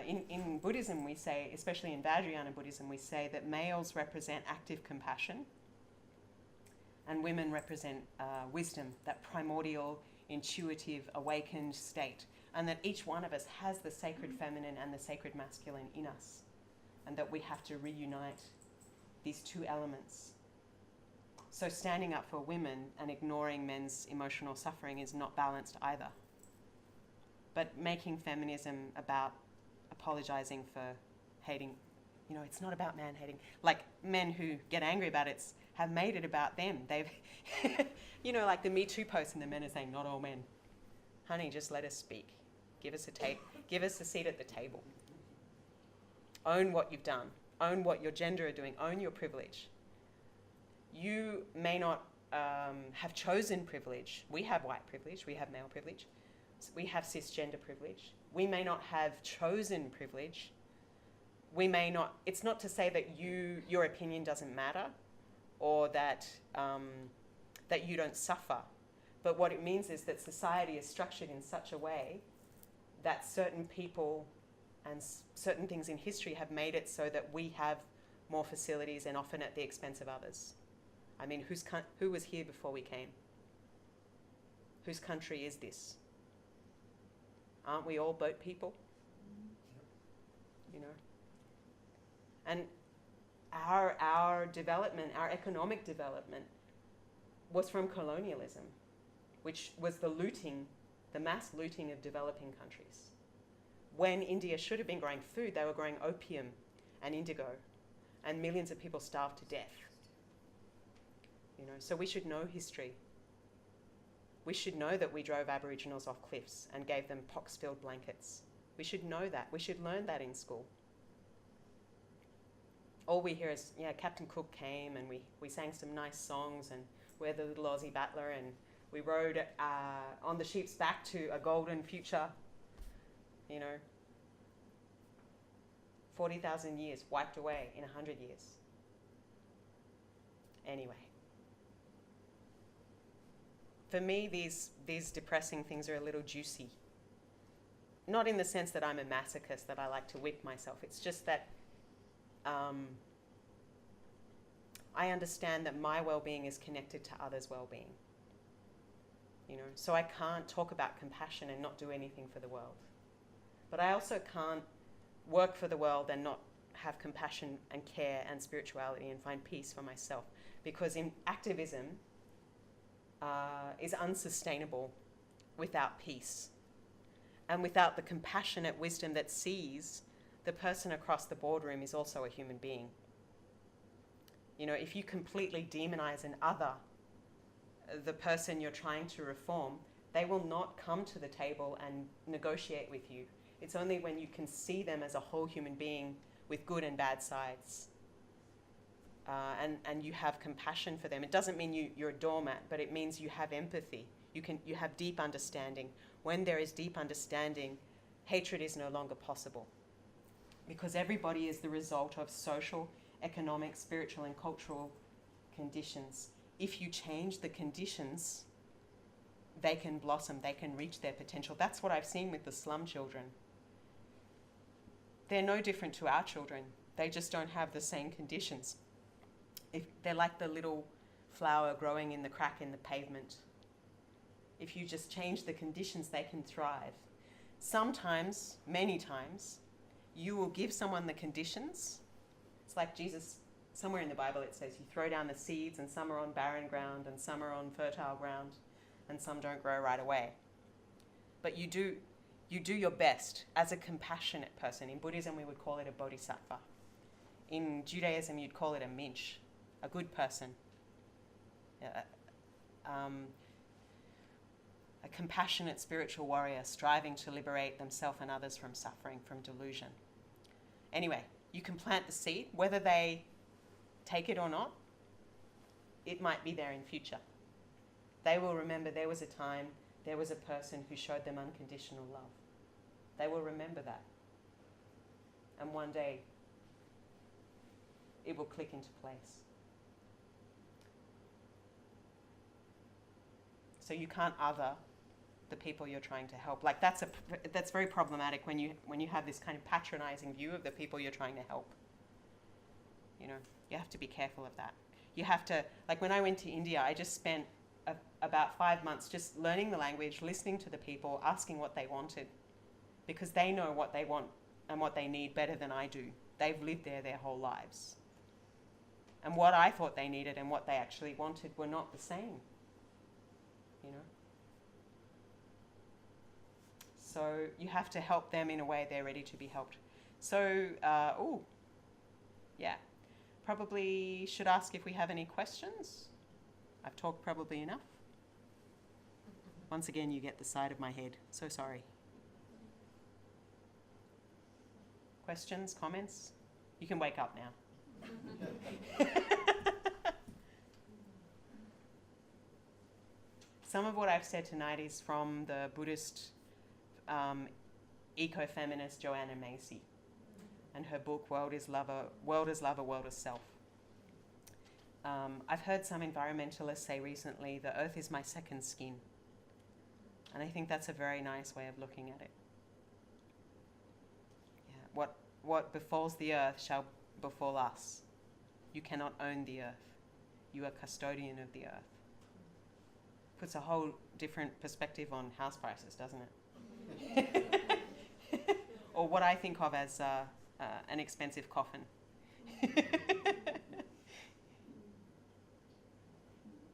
in Buddhism we say, especially in Vajrayana Buddhism, we say that males represent active compassion and women represent wisdom, that primordial, intuitive, awakened state, and that each one of us has the sacred feminine and the sacred masculine in us, and that we have to reunite these two elements. So standing up for women and ignoring men's emotional suffering is not balanced either. But making feminism about apologizing for hating, it's not about man hating. Like men who get angry about it have made it about them. They've, like the Me Too post, and the men are saying, not all men. Honey, just let us speak. Give us a seat at the table. Own what you've done. Own what your gender are doing. Own your privilege. You may not have chosen privilege. We have white privilege. We have male privilege. We have cisgender privilege. We may not have chosen privilege. We may not. It's not to say that your opinion doesn't matter, or that that you don't suffer. But what it means is that society is structured in such a way that certain people and certain things in history have made it so that we have more facilities, and often at the expense of others. I mean, who was here before we came? Whose country is this? Aren't we all boat people? And our development, our economic development, was from colonialism, which was the mass looting of developing countries. When India should have been growing food, they were growing opium and indigo, and millions of people starved to death. So we should know history. We should know that we drove Aboriginals off cliffs and gave them pox-filled blankets. We should know that. We should learn that in school. All we hear is, Captain Cook came and we sang some nice songs, and we're the little Aussie battler, and we rode on the sheep's back to a golden future. 40,000 years wiped away in 100 years. Anyway. For me, these depressing things are a little juicy. Not in the sense that I'm a masochist, that I like to whip myself. It's just that I understand that my well-being is connected to others' well-being. So I can't talk about compassion and not do anything for the world. But I also can't work for the world and not have compassion and care and spirituality and find peace for myself. Because in activism, is unsustainable without peace and without the compassionate wisdom that sees the person across the boardroom is also a human being. If you completely demonize an other, the person you're trying to reform, they will not come to the table and negotiate with you. It's only when you can see them as a whole human being with good and bad sides, and you have compassion for them. It doesn't mean you're a doormat, but it means you have empathy. You have deep understanding. When there is deep understanding, hatred is no longer possible, because everybody is the result of social, economic, spiritual, and cultural conditions. If you change the conditions, they can blossom, they can reach their potential. That's what I've seen with the slum children. They're no different to our children. They just don't have the same conditions. They're like the little flower growing in the crack in the pavement. If you just change the conditions, they can thrive. Sometimes, many times, you will give someone the conditions. It's like Jesus, somewhere in the Bible it says you throw down the seeds, and some are on barren ground and some are on fertile ground and some don't grow right away. But you do your best as a compassionate person. In Buddhism we would call it a bodhisattva. In Judaism, you'd call it a minch, a good person. A compassionate spiritual warrior striving to liberate themselves and others from suffering, from delusion. Anyway, you can plant the seed. Whether they take it or not, it might be there in future. They will remember there was a time, there was a person who showed them unconditional love. They will remember that. And one day, it will click into place. So you can't other the people you're trying to help. Like that's very problematic when you have this kind of patronizing view of the people you're trying to help. You know, you have to be careful of that. You have to, like when I went to India, I just spent about 5 months just learning the language, listening to the people, asking what they wanted, because they know what they want and what they need better than I do. They've lived there their whole lives. And what I thought they needed and what they actually wanted were not the same. You know? So you have to help them in a way they're ready to be helped. So, probably should ask if we have any questions. I've talked probably enough. Once again, you get the side of my head. So sorry. Questions, comments? You can wake up now. Some of what I've said tonight is from the Buddhist ecofeminist Joanna Macy and her book World is Love, World is Self. I've heard some environmentalists say recently, the earth is my second skin. And I think that's a very nice way of looking at it. Yeah. What befalls the earth shall befall us. You cannot own the earth. You are custodian of the earth. Puts a whole different perspective on house prices, doesn't it? Or what I think of as an expensive coffin.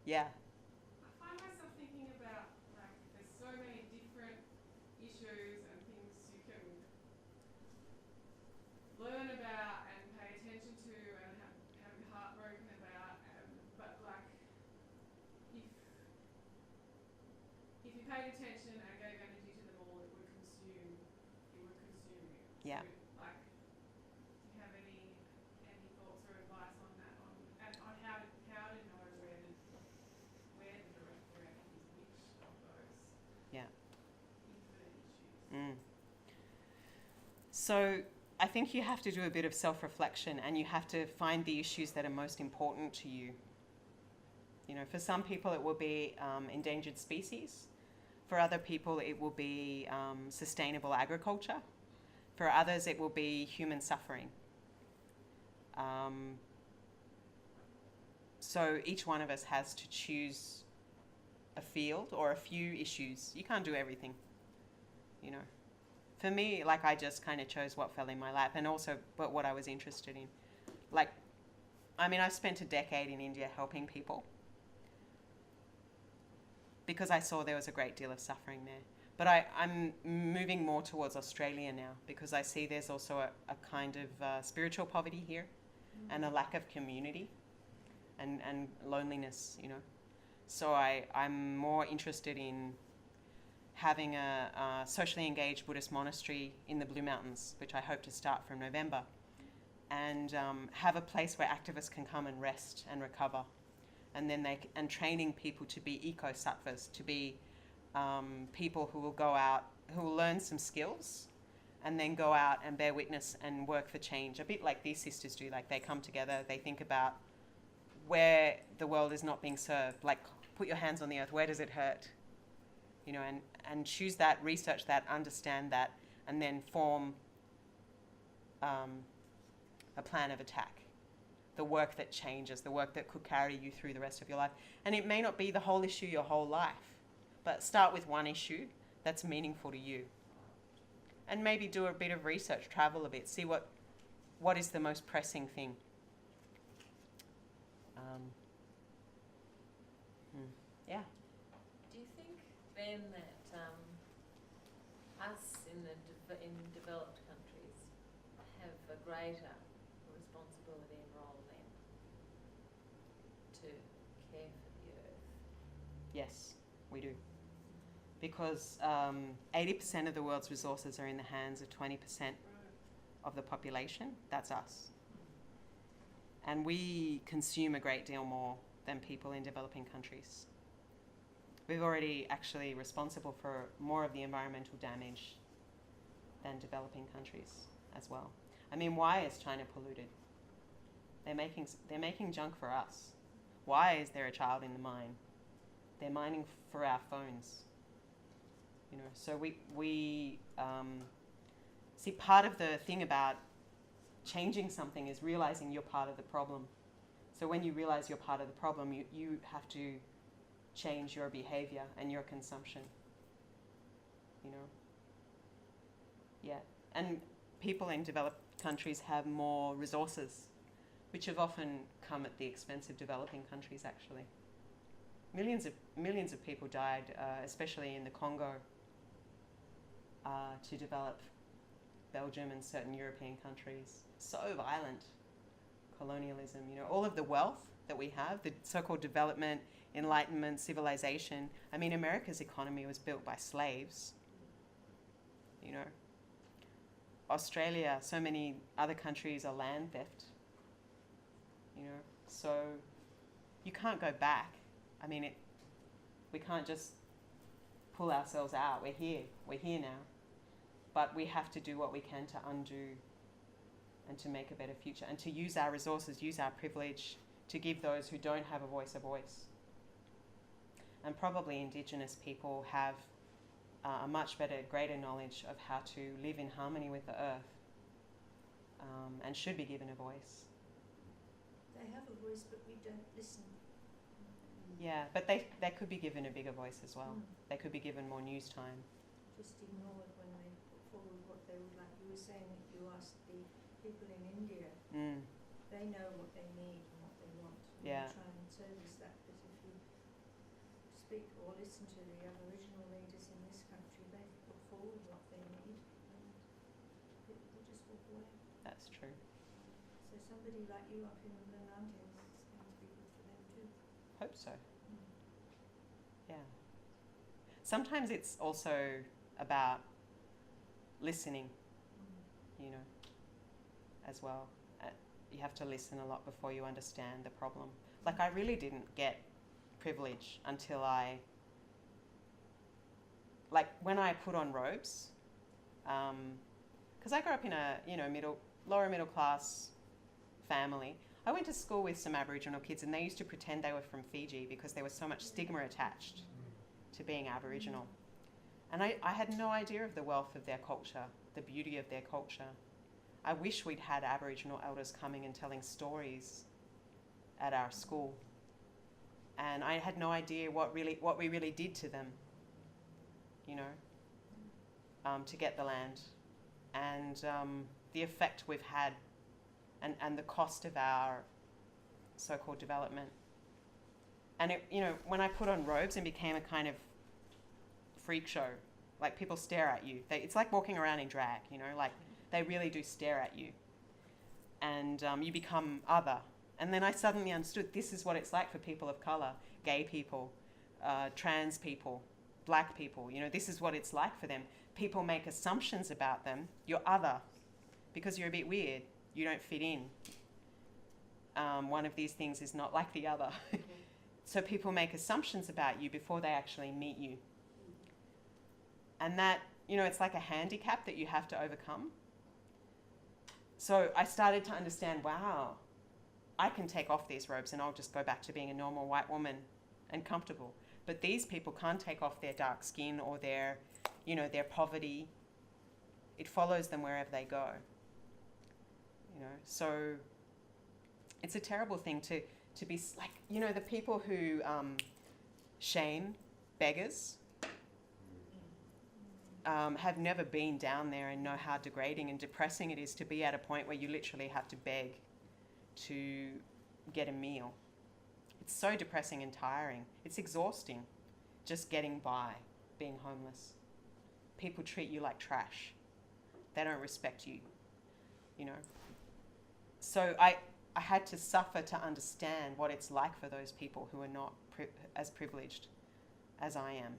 Yeah. I find myself thinking about, like, there's so many different issues and things you can learn about and pay attention to and have your heart broken about, but like, if you paid attention and gave energy to them all, it would consume you. Yeah. So, like, do you have any thoughts or advice on that, on how to know where to direct your energies, which of those infinite issues? So I think you have to do a bit of self-reflection, and you have to find the issues that are most important to you. You know, for some people it will be endangered species. For other people it will be sustainable agriculture. For others it will be human suffering. So each one of us has to choose a field or a few issues. You can't do everything, you know. For me, like, I just kind of chose what fell in my lap, and also but what I was interested in. Like, I mean, I've spent a decade in India helping people because I saw there was a great deal of suffering there. But I'm moving more towards Australia now because I see there's also a kind of spiritual poverty here and a lack of community and loneliness, you know. So I'm more interested in having a socially engaged Buddhist monastery in the Blue Mountains, which I hope to start from November, and have a place where activists can come and rest and recover, and then and training people to be eco-sattvas, to be people who will go out, who will learn some skills, and then go out and bear witness and work for change, a bit like these sisters do. Like, they come together, they think about where the world is not being served, like, put your hands on the earth, where does it hurt? You know, and choose that, research that, understand that, and then form a plan of attack. The work that changes, the work that could carry you through the rest of your life. And it may not be the whole issue your whole life, but start with one issue that's meaningful to you. And maybe do a bit of research, travel a bit, see what is the most pressing thing. Yeah. Do you think then that us in developed countries have a greater responsibility to care for the earth? Yes, we do. Because 80% of the world's resources are in the hands of 20% of the population. That's us. And we consume a great deal more than people in developing countries. We're already actually responsible for more of the environmental damage than developing countries as well. I mean, why is China polluted? They're making junk for us. Why is there a child in the mine? They're mining for our phones. You know, so we see, part of the thing about changing something is realizing you're part of the problem. So when you realize you're part of the problem, you have to change your behavior and your consumption. You know? Yeah. And people in developed countries have more resources, which have often come at the expense of developing countries, actually. Millions of people died, especially in the Congo, to develop Belgium and certain European countries. So violent. Colonialism, you know, all of the wealth that we have, the so-called development, enlightenment, civilization. I mean, America's economy was built by slaves. You know, Australia, so many other countries are land theft. You know, so you can't go back. I mean, we can't just pull ourselves out. We're here now. But we have to do what we can to undo and to make a better future and to use our resources, use our privilege to give those who don't have a voice. And probably Indigenous people have a much better, greater knowledge of how to live in harmony with the earth, and should be given a voice. They have a voice, but we don't listen. Yeah, but they could be given a bigger voice as well. They could be given more news time. Just ignore it when they put forward what they would like. You were saying that you asked the people in India, they know what they need and what they want. And Yeah. you try and service that, but if you speak or listen to the Aboriginal leaders in this country, they put forward what they need and people will just walk away. That's true. So somebody like you up in the mountains is going to be good for them too. Hope so. Yeah. Sometimes it's also about listening, you know, as well. You have to listen a lot before you understand the problem. Like, I really didn't get privilege until when I put on robes, because I grew up in a, you know, lower middle class family. I went to school with some Aboriginal kids and they used to pretend they were from Fiji because there was so much stigma attached to being Aboriginal. And I had no idea of the wealth of their culture, the beauty of their culture. I wish we'd had Aboriginal elders coming and telling stories at our school. And I had no idea what we really did to them, you know, to get the land. And the effect we've had and the cost of our so-called development. And it, you know, when I put on robes and became a kind of freak show, like people stare at you. It's like walking around in drag, you know, like they really do stare at you. And you become other. And then I suddenly understood this is what it's like for people of colour, gay people, trans people, black people. You know, this is what it's like for them. People make assumptions about them. You're other because you're a bit weird. You don't fit in. One of these things is not like the other. So people make assumptions about you before they actually meet you. And that, you know, it's like a handicap that you have to overcome. So I started to understand, wow, I can take off these robes and I'll just go back to being a normal white woman and comfortable. But these people can't take off their dark skin or their, you know, their poverty. It follows them wherever they go. You know, so it's a terrible thing to be like, you know, the people who shame beggars have never been down there and know how degrading and depressing it is to be at a point where you literally have to beg to get a meal. It's so depressing and tiring. It's exhausting just getting by, being homeless. People treat you like trash. They don't respect you, you know. So I had to suffer to understand what it's like for those people who are not as privileged as I am.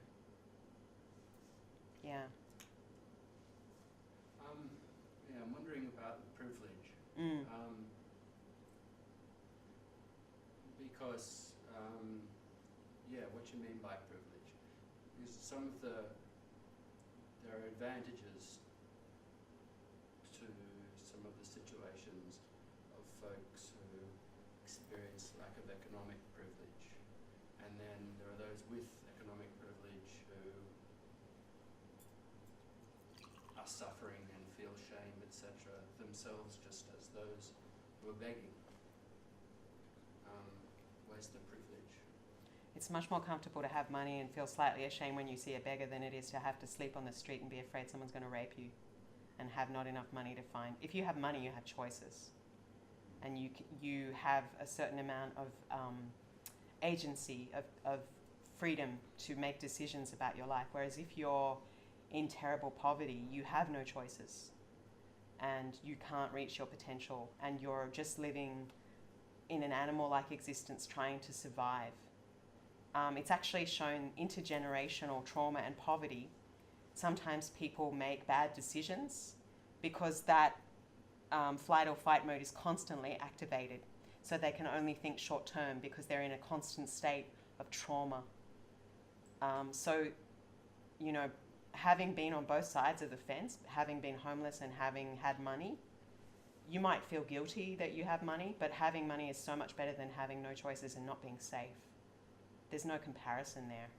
Yeah. Yeah, I'm wondering about the privilege. Because, what you mean by privilege? Because there are advantages to some of the situations of folks who experience lack of economic privilege. And then there are those with economic privilege who are suffering and feel shame, etc., themselves just as those who are begging. Where's the privilege? It's much more comfortable to have money and feel slightly ashamed when you see a beggar than it is to have to sleep on the street and be afraid someone's going to rape you and have not enough money to find. If you have money, you have choices. And you have a certain amount of agency, of freedom to make decisions about your life. Whereas if you're in terrible poverty, you have no choices. And you can't reach your potential. And you're just living in an animal-like existence trying to survive. It's actually shown intergenerational trauma and poverty. Sometimes people make bad decisions because that flight or fight mode is constantly activated. So they can only think short term because they're in a constant state of trauma. Having been on both sides of the fence, having been homeless and having had money, you might feel guilty that you have money, but having money is so much better than having no choices and not being safe. There's no comparison there.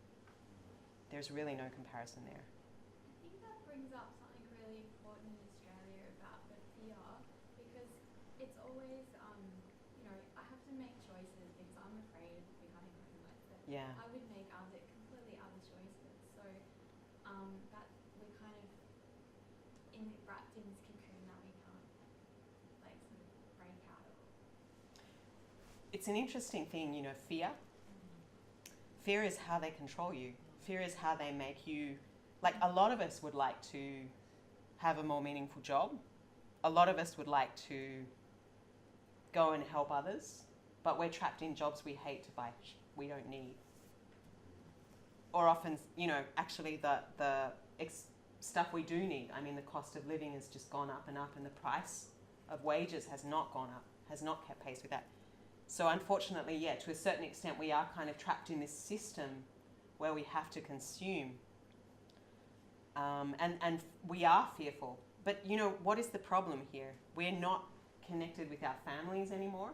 There's really no comparison there. I think that brings up something really important in Australia about the fear, because it's always, I have to make choices because I'm afraid of becoming homeless. That Yeah. I would make completely other choices. So that we're kind of wrapped in this cocoon that we can't sort of break out of. It's an interesting thing, fear. Fear is how they control you. Fear is how they make you, a lot of us would like to have a more meaningful job. A lot of us would like to go and help others, but we're trapped in jobs we hate we don't need. Or often, actually the stuff we do need. I mean, the cost of living has just gone up, and the price of wages has not gone up, has not kept pace with that. So unfortunately, to a certain extent, we are kind of trapped in this system where we have to consume. And we are fearful. But, what is the problem here? We're not connected with our families anymore.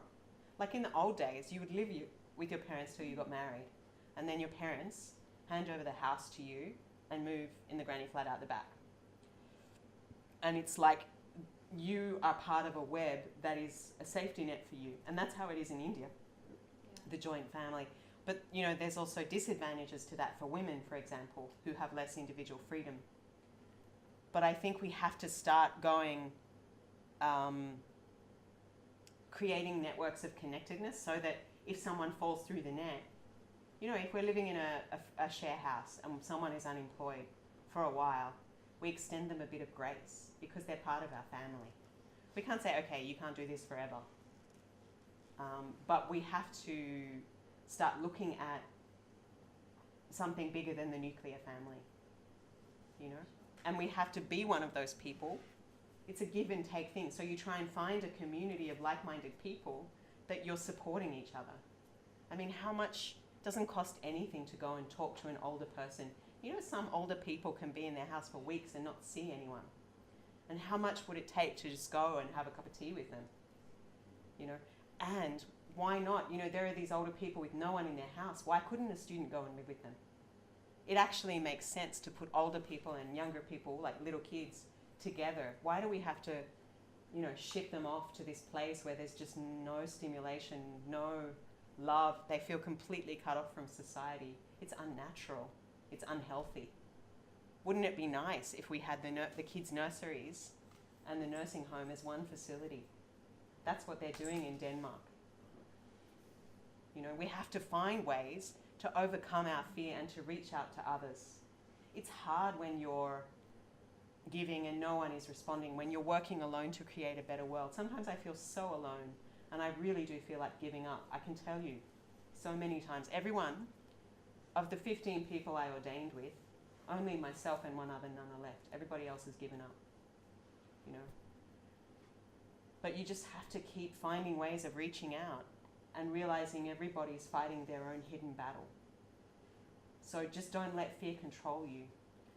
Like in the old days, you would live with your parents till you got married. And then your parents hand over the house to you and move in the granny flat out the back. And it's like you are part of a web that is a safety net for you. And that's how it is in India, the joint family. But, there's also disadvantages to that for women, for example, who have less individual freedom. But I think we have to start going, creating networks of connectedness so that if someone falls through the net, if we're living in a share house and someone is unemployed for a while, we extend them a bit of grace because they're part of our family. We can't say, okay, you can't do this forever. But we have to start looking at something bigger than the nuclear family, And we have to be one of those people. It's a give and take thing. So you try and find a community of like-minded people that you're supporting each other. I mean, how much doesn't cost anything to go and talk to an older person? Some older people can be in their house for weeks and not see anyone. And how much would it take to just go and have a cup of tea with them? And why not? There are these older people with no one in their house. Why couldn't a student go and live with them? It actually makes sense to put older people and younger people, like little kids, together. Why do we have to, ship them off to this place where there's just no stimulation, no love? They feel completely cut off from society. It's unnatural. It's unhealthy. Wouldn't it be nice if we had the kids' nurseries and the nursing home as one facility? That's what they're doing in Denmark. We have to find ways to overcome our fear and to reach out to others. It's hard when you're giving and no one is responding, when you're working alone to create a better world. Sometimes I feel so alone And I really do feel like giving up. I can tell you so many times, everyone of the 15 people I ordained with, only myself and one other nun are left. Everybody else has given up, you know. But you just have to keep finding ways of reaching out and realizing everybody's fighting their own hidden battle. So just don't let fear control you.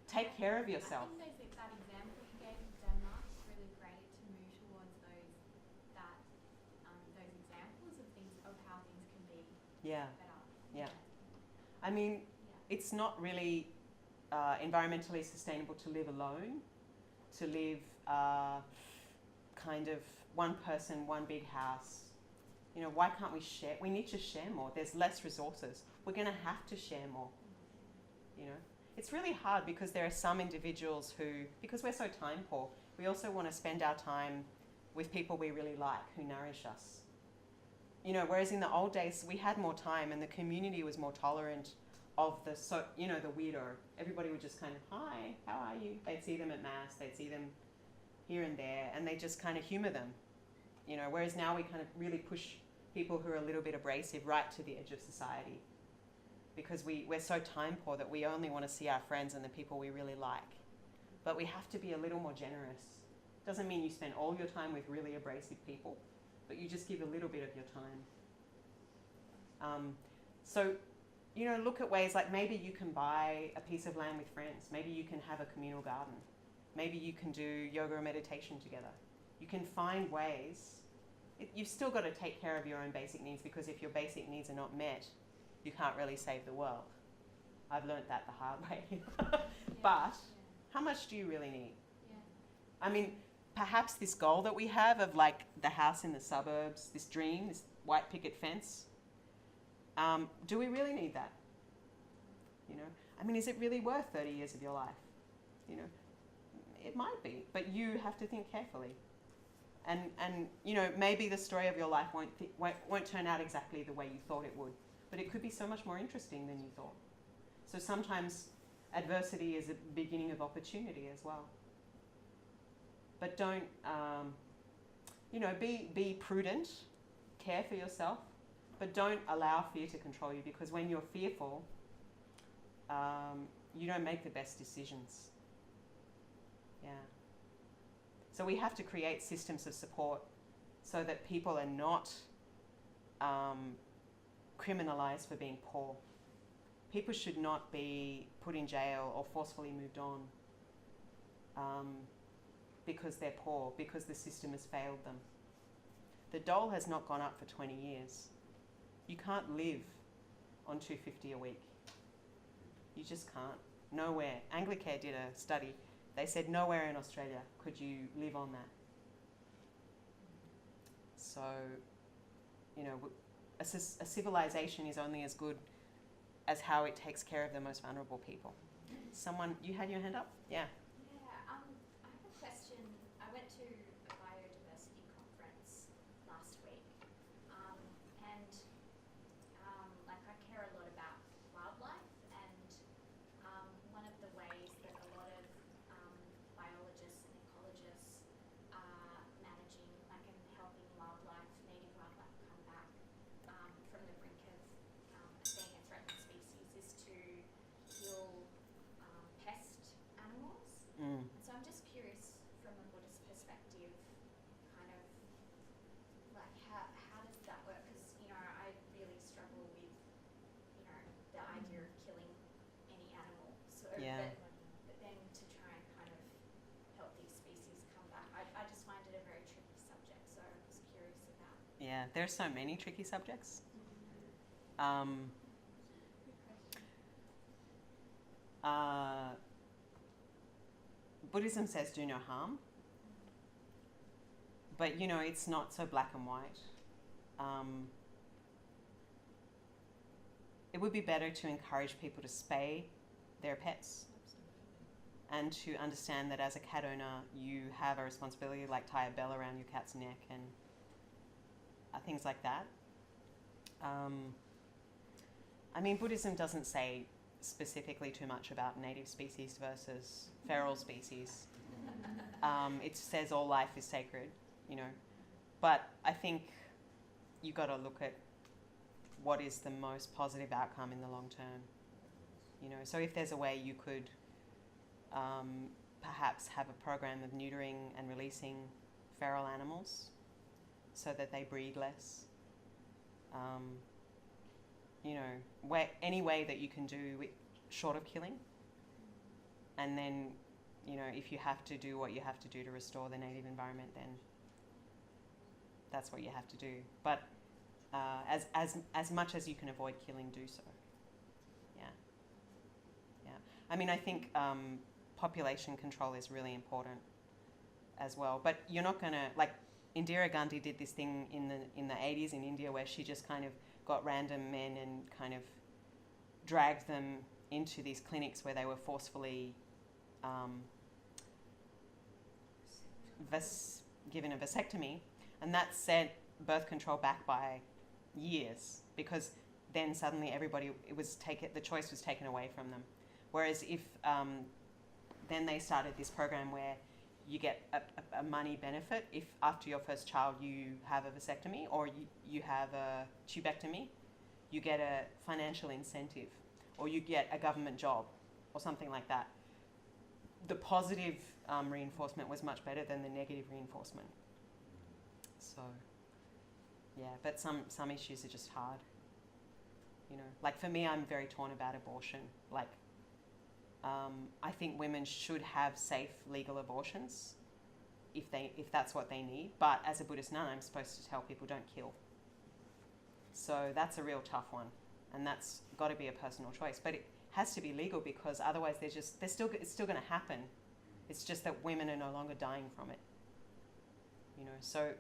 Take care of yourself. I think that example you gave of Denmark is really great to move towards those examples of things, of how things can be Yeah. better. Yeah. I mean, it's not really environmentally sustainable to live alone, to live kind of one person, one big house. You know, why can't we share? We need to share more. There's less resources. We're going to have to share more. You know, it's really hard because there are some individuals who, because we're so time poor, we also want to spend our time with people we really like, who nourish us. You know, whereas in the old days we had more time and the community was more tolerant of the, the weirdo. Everybody would just kind of, hi, how are you? They'd see them at mass, they'd see them here and there, and they just kind of humour them. You know, whereas now we kind of really push people who are a little bit abrasive right to the edge of society, because we're so time poor that we only want to see our friends and the people we really like. But we have to be a little more generous. Doesn't mean you spend all your time with really abrasive people, but you just give a little bit of your time. So, you know, look at ways like maybe you can buy a piece of land with friends. Maybe you can have a communal garden. Maybe you can do yoga or meditation together. You can find ways. You've still got to take care of your own basic needs, because if your basic needs are not met, you can't really save the world. I've learnt that the hard way. But how much do you really need? I mean, perhaps this goal that we have of like the house in the suburbs, this dream, this white picket fence, do we really need that? You know, I mean, is it really worth 30 years of your life? You know, it might be, but you have to think carefully. And you know, maybe the story of your life won't turn out exactly the way you thought it would, but it could be so much more interesting than you thought. So sometimes adversity is a beginning of opportunity as well. But don't, you know, be prudent, care for yourself, but don't allow fear to control you, because when you're fearful, you don't make the best decisions. Yeah. So we have to create systems of support so that people are not criminalized for being poor. People should not be put in jail or forcefully moved on because they're poor, because the system has failed them. The dole has not gone up for 20 years. You can't live on $2.50 a week. You just can't. Nowhere. Anglicare did a study. They said nowhere in Australia could you live on that. So, you know, a civilization is only as good as how it takes care of the most vulnerable people. Someone, you had your hand up? Yeah. Yeah, I have a question. I went to a biodiversity conference last week, and like I care a lot about wildlife, and one of the ways that a lot of biologists and ecologists are managing, like, and helping wildlife, native wildlife, come back from the brink of being a threatened species is to kill pest animals. So I'm just curious, from a Buddhist perspective, kind of like how does that work? Because, you know, I really struggle with, you know, the idea of killing any animal. So, Yeah. but then to try and kind of help these species come back, I just find it a very tricky subject. So I was curious about. Yeah, there's so many tricky subjects. Buddhism says do no harm, but you know, it's not so black and white. It would be better to encourage people to spay their pets and to understand that as a cat owner you have a responsibility, like tie a bell around your cat's neck and things like that. I mean, Buddhism doesn't say specifically too much about native species versus feral species. It says all life is sacred, you know. But I think you've got to look at what is the most positive outcome in the long term. You know, so if there's a way you could perhaps have a program of neutering and releasing feral animals so that they breed less. You know, any way that you can do it short of killing. And then, you know, if you have to do what you have to do to restore the native environment, then that's what you have to do. But as much as you can avoid killing, do so. Yeah. Yeah. I mean, I think population control is really important as well. But you're not going to, like, Indira Gandhi did this thing in the 80s in India where she just kind of got random men and kind of dragged them into these clinics where they were forcefully given a vasectomy, and that set birth control back by years, because then suddenly the choice was taken away from them. Whereas if then they started this program where you get a money benefit if after your first child you have a vasectomy or you have a tubectomy, you get a financial incentive or you get a government job or something like that. The positive reinforcement was much better than the negative reinforcement. So, yeah, but some issues are just hard. You know, like for me, I'm very torn about abortion. Like, I think women should have safe, legal abortions if that's what they need. But as a Buddhist nun, I'm supposed to tell people don't kill. So that's a real tough one, and that's got to be a personal choice. But it has to be legal, because otherwise it's still going to happen. It's just that women are no longer dying from it. You know, so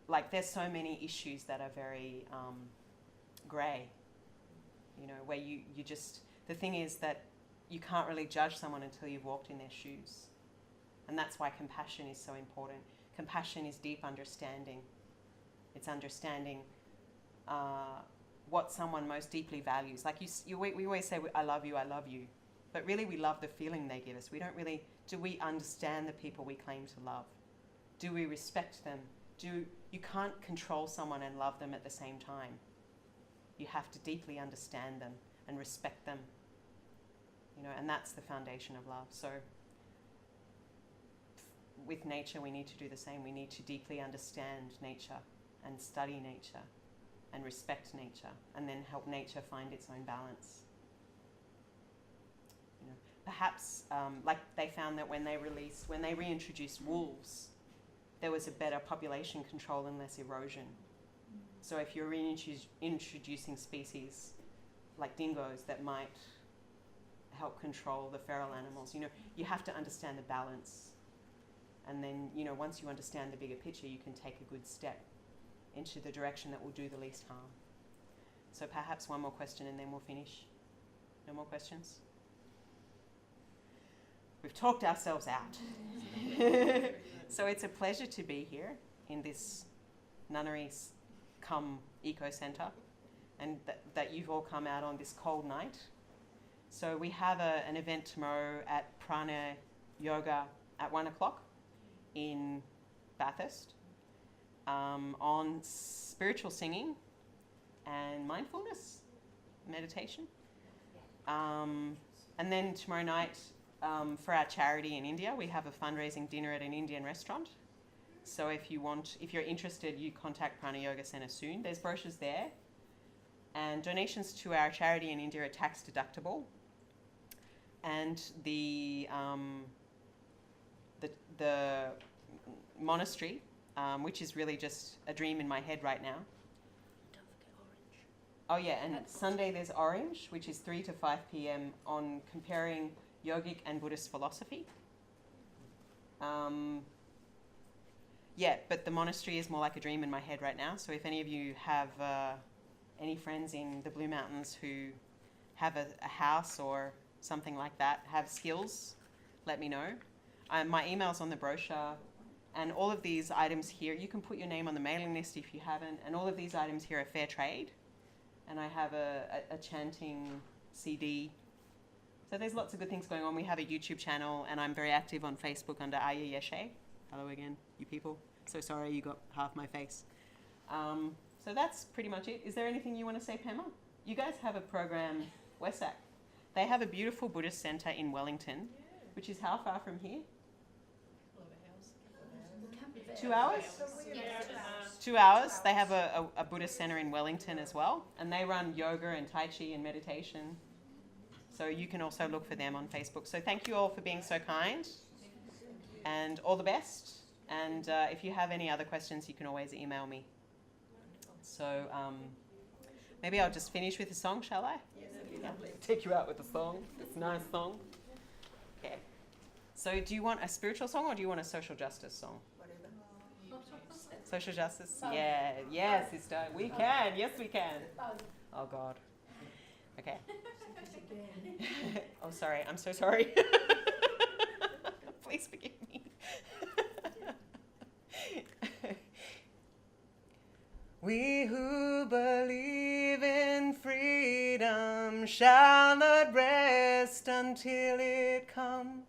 like there's so many issues that are very grey. You know, where you just, the thing is that you can't really judge someone until you've walked in their shoes. And that's why compassion is so important. Compassion is deep understanding. It's understanding what someone most deeply values. Like we always say, I love you, I love you. But really we love the feeling they give us. We don't really, do we understand the people we claim to love? Do we respect them? You can't control someone and love them at the same time. You have to deeply understand them and respect them. You know, and that's the foundation of love. So with nature, we need to do the same. We need to deeply understand nature and study nature and respect nature, and then help nature find its own balance. You know, perhaps like they found that when they reintroduced wolves, there was a better population control and less erosion. So if you're introducing species like dingoes that might help control the feral animals, you know, you have to understand the balance. And then, you know, once you understand the bigger picture, you can take a good step into the direction that will do the least harm. So perhaps one more question and then we'll finish. No more questions? We've talked ourselves out. So it's a pleasure to be here in this nunnery cum eco centre, and that you've all come out on this cold night. So we have an event tomorrow at Prana Yoga at 1 o'clock in Bathurst on spiritual singing and mindfulness, meditation. And then tomorrow night, for our charity in India, we have a fundraising dinner at an Indian restaurant. So if you're interested, you contact Prana Yoga Centre soon. There's brochures there. And donations to our charity in India are tax deductible. And the monastery, which is really just a dream in my head right now. Don't forget orange. Oh yeah, and Sunday there's Orange, which is 3 to 5 p.m. on comparing yogic and Buddhist philosophy. Yeah, but the monastery is more like a dream in my head right now. So if any of you have any friends in the Blue Mountains who have a house or something like that, have skills, let me know. My email's on the brochure, and all of these items here, you can put your name on the mailing list if you haven't, and all of these items here are fair trade. And I have a chanting CD. So there's lots of good things going on. We have a YouTube channel, and I'm very active on Facebook under Ayya Yeshe. Hello again, you people. So sorry you got half my face. So that's pretty much it. Is there anything you want to say, Pema? You guys have a program, WESAC. They have a beautiful Buddhist centre in Wellington, which is how far from here? 2 hours? Yes, 2 hours. They have a Buddhist centre in Wellington as well, and they run yoga and Tai Chi and meditation. So you can also look for them on Facebook. So thank you all for being so kind, and all the best. And if you have any other questions, you can always email me. So maybe I'll just finish with a song, shall I? Yes. Yeah. Take you out with a song. It's a nice song. Okay. So do you want a spiritual song or do you want a social justice song? Social justice? Yeah, yes, sister. We can. Yes, we can. Oh, God. Okay. Oh, sorry. I'm so sorry. Please forgive me. We who believe in freedom shall not rest until it comes.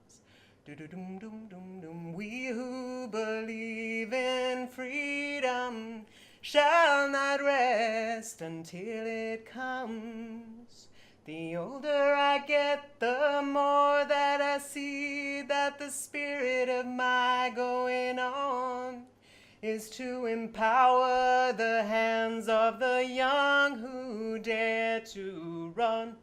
Do-do-dum-dum-dum-dum. We who believe in freedom shall not rest until it comes. The older I get, the more that I see that the spirit of my going on is to empower the hands of the young who dare to run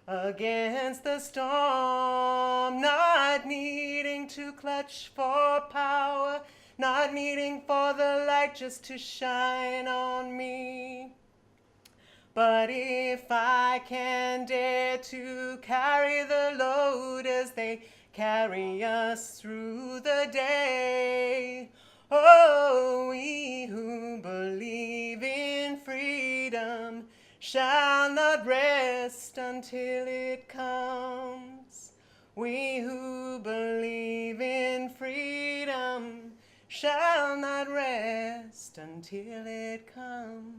against the storm, not needing to clutch for power, not needing for the light just to shine on me. But if I can dare to carry the load as they carry us through the day, oh, we who believe in freedom shall not rest until it comes. We who believe in freedom shall not rest until it comes.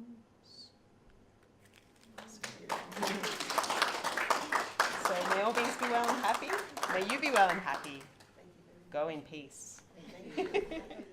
So may all beings be well and happy. May you be well and happy. Go in peace. Thank you.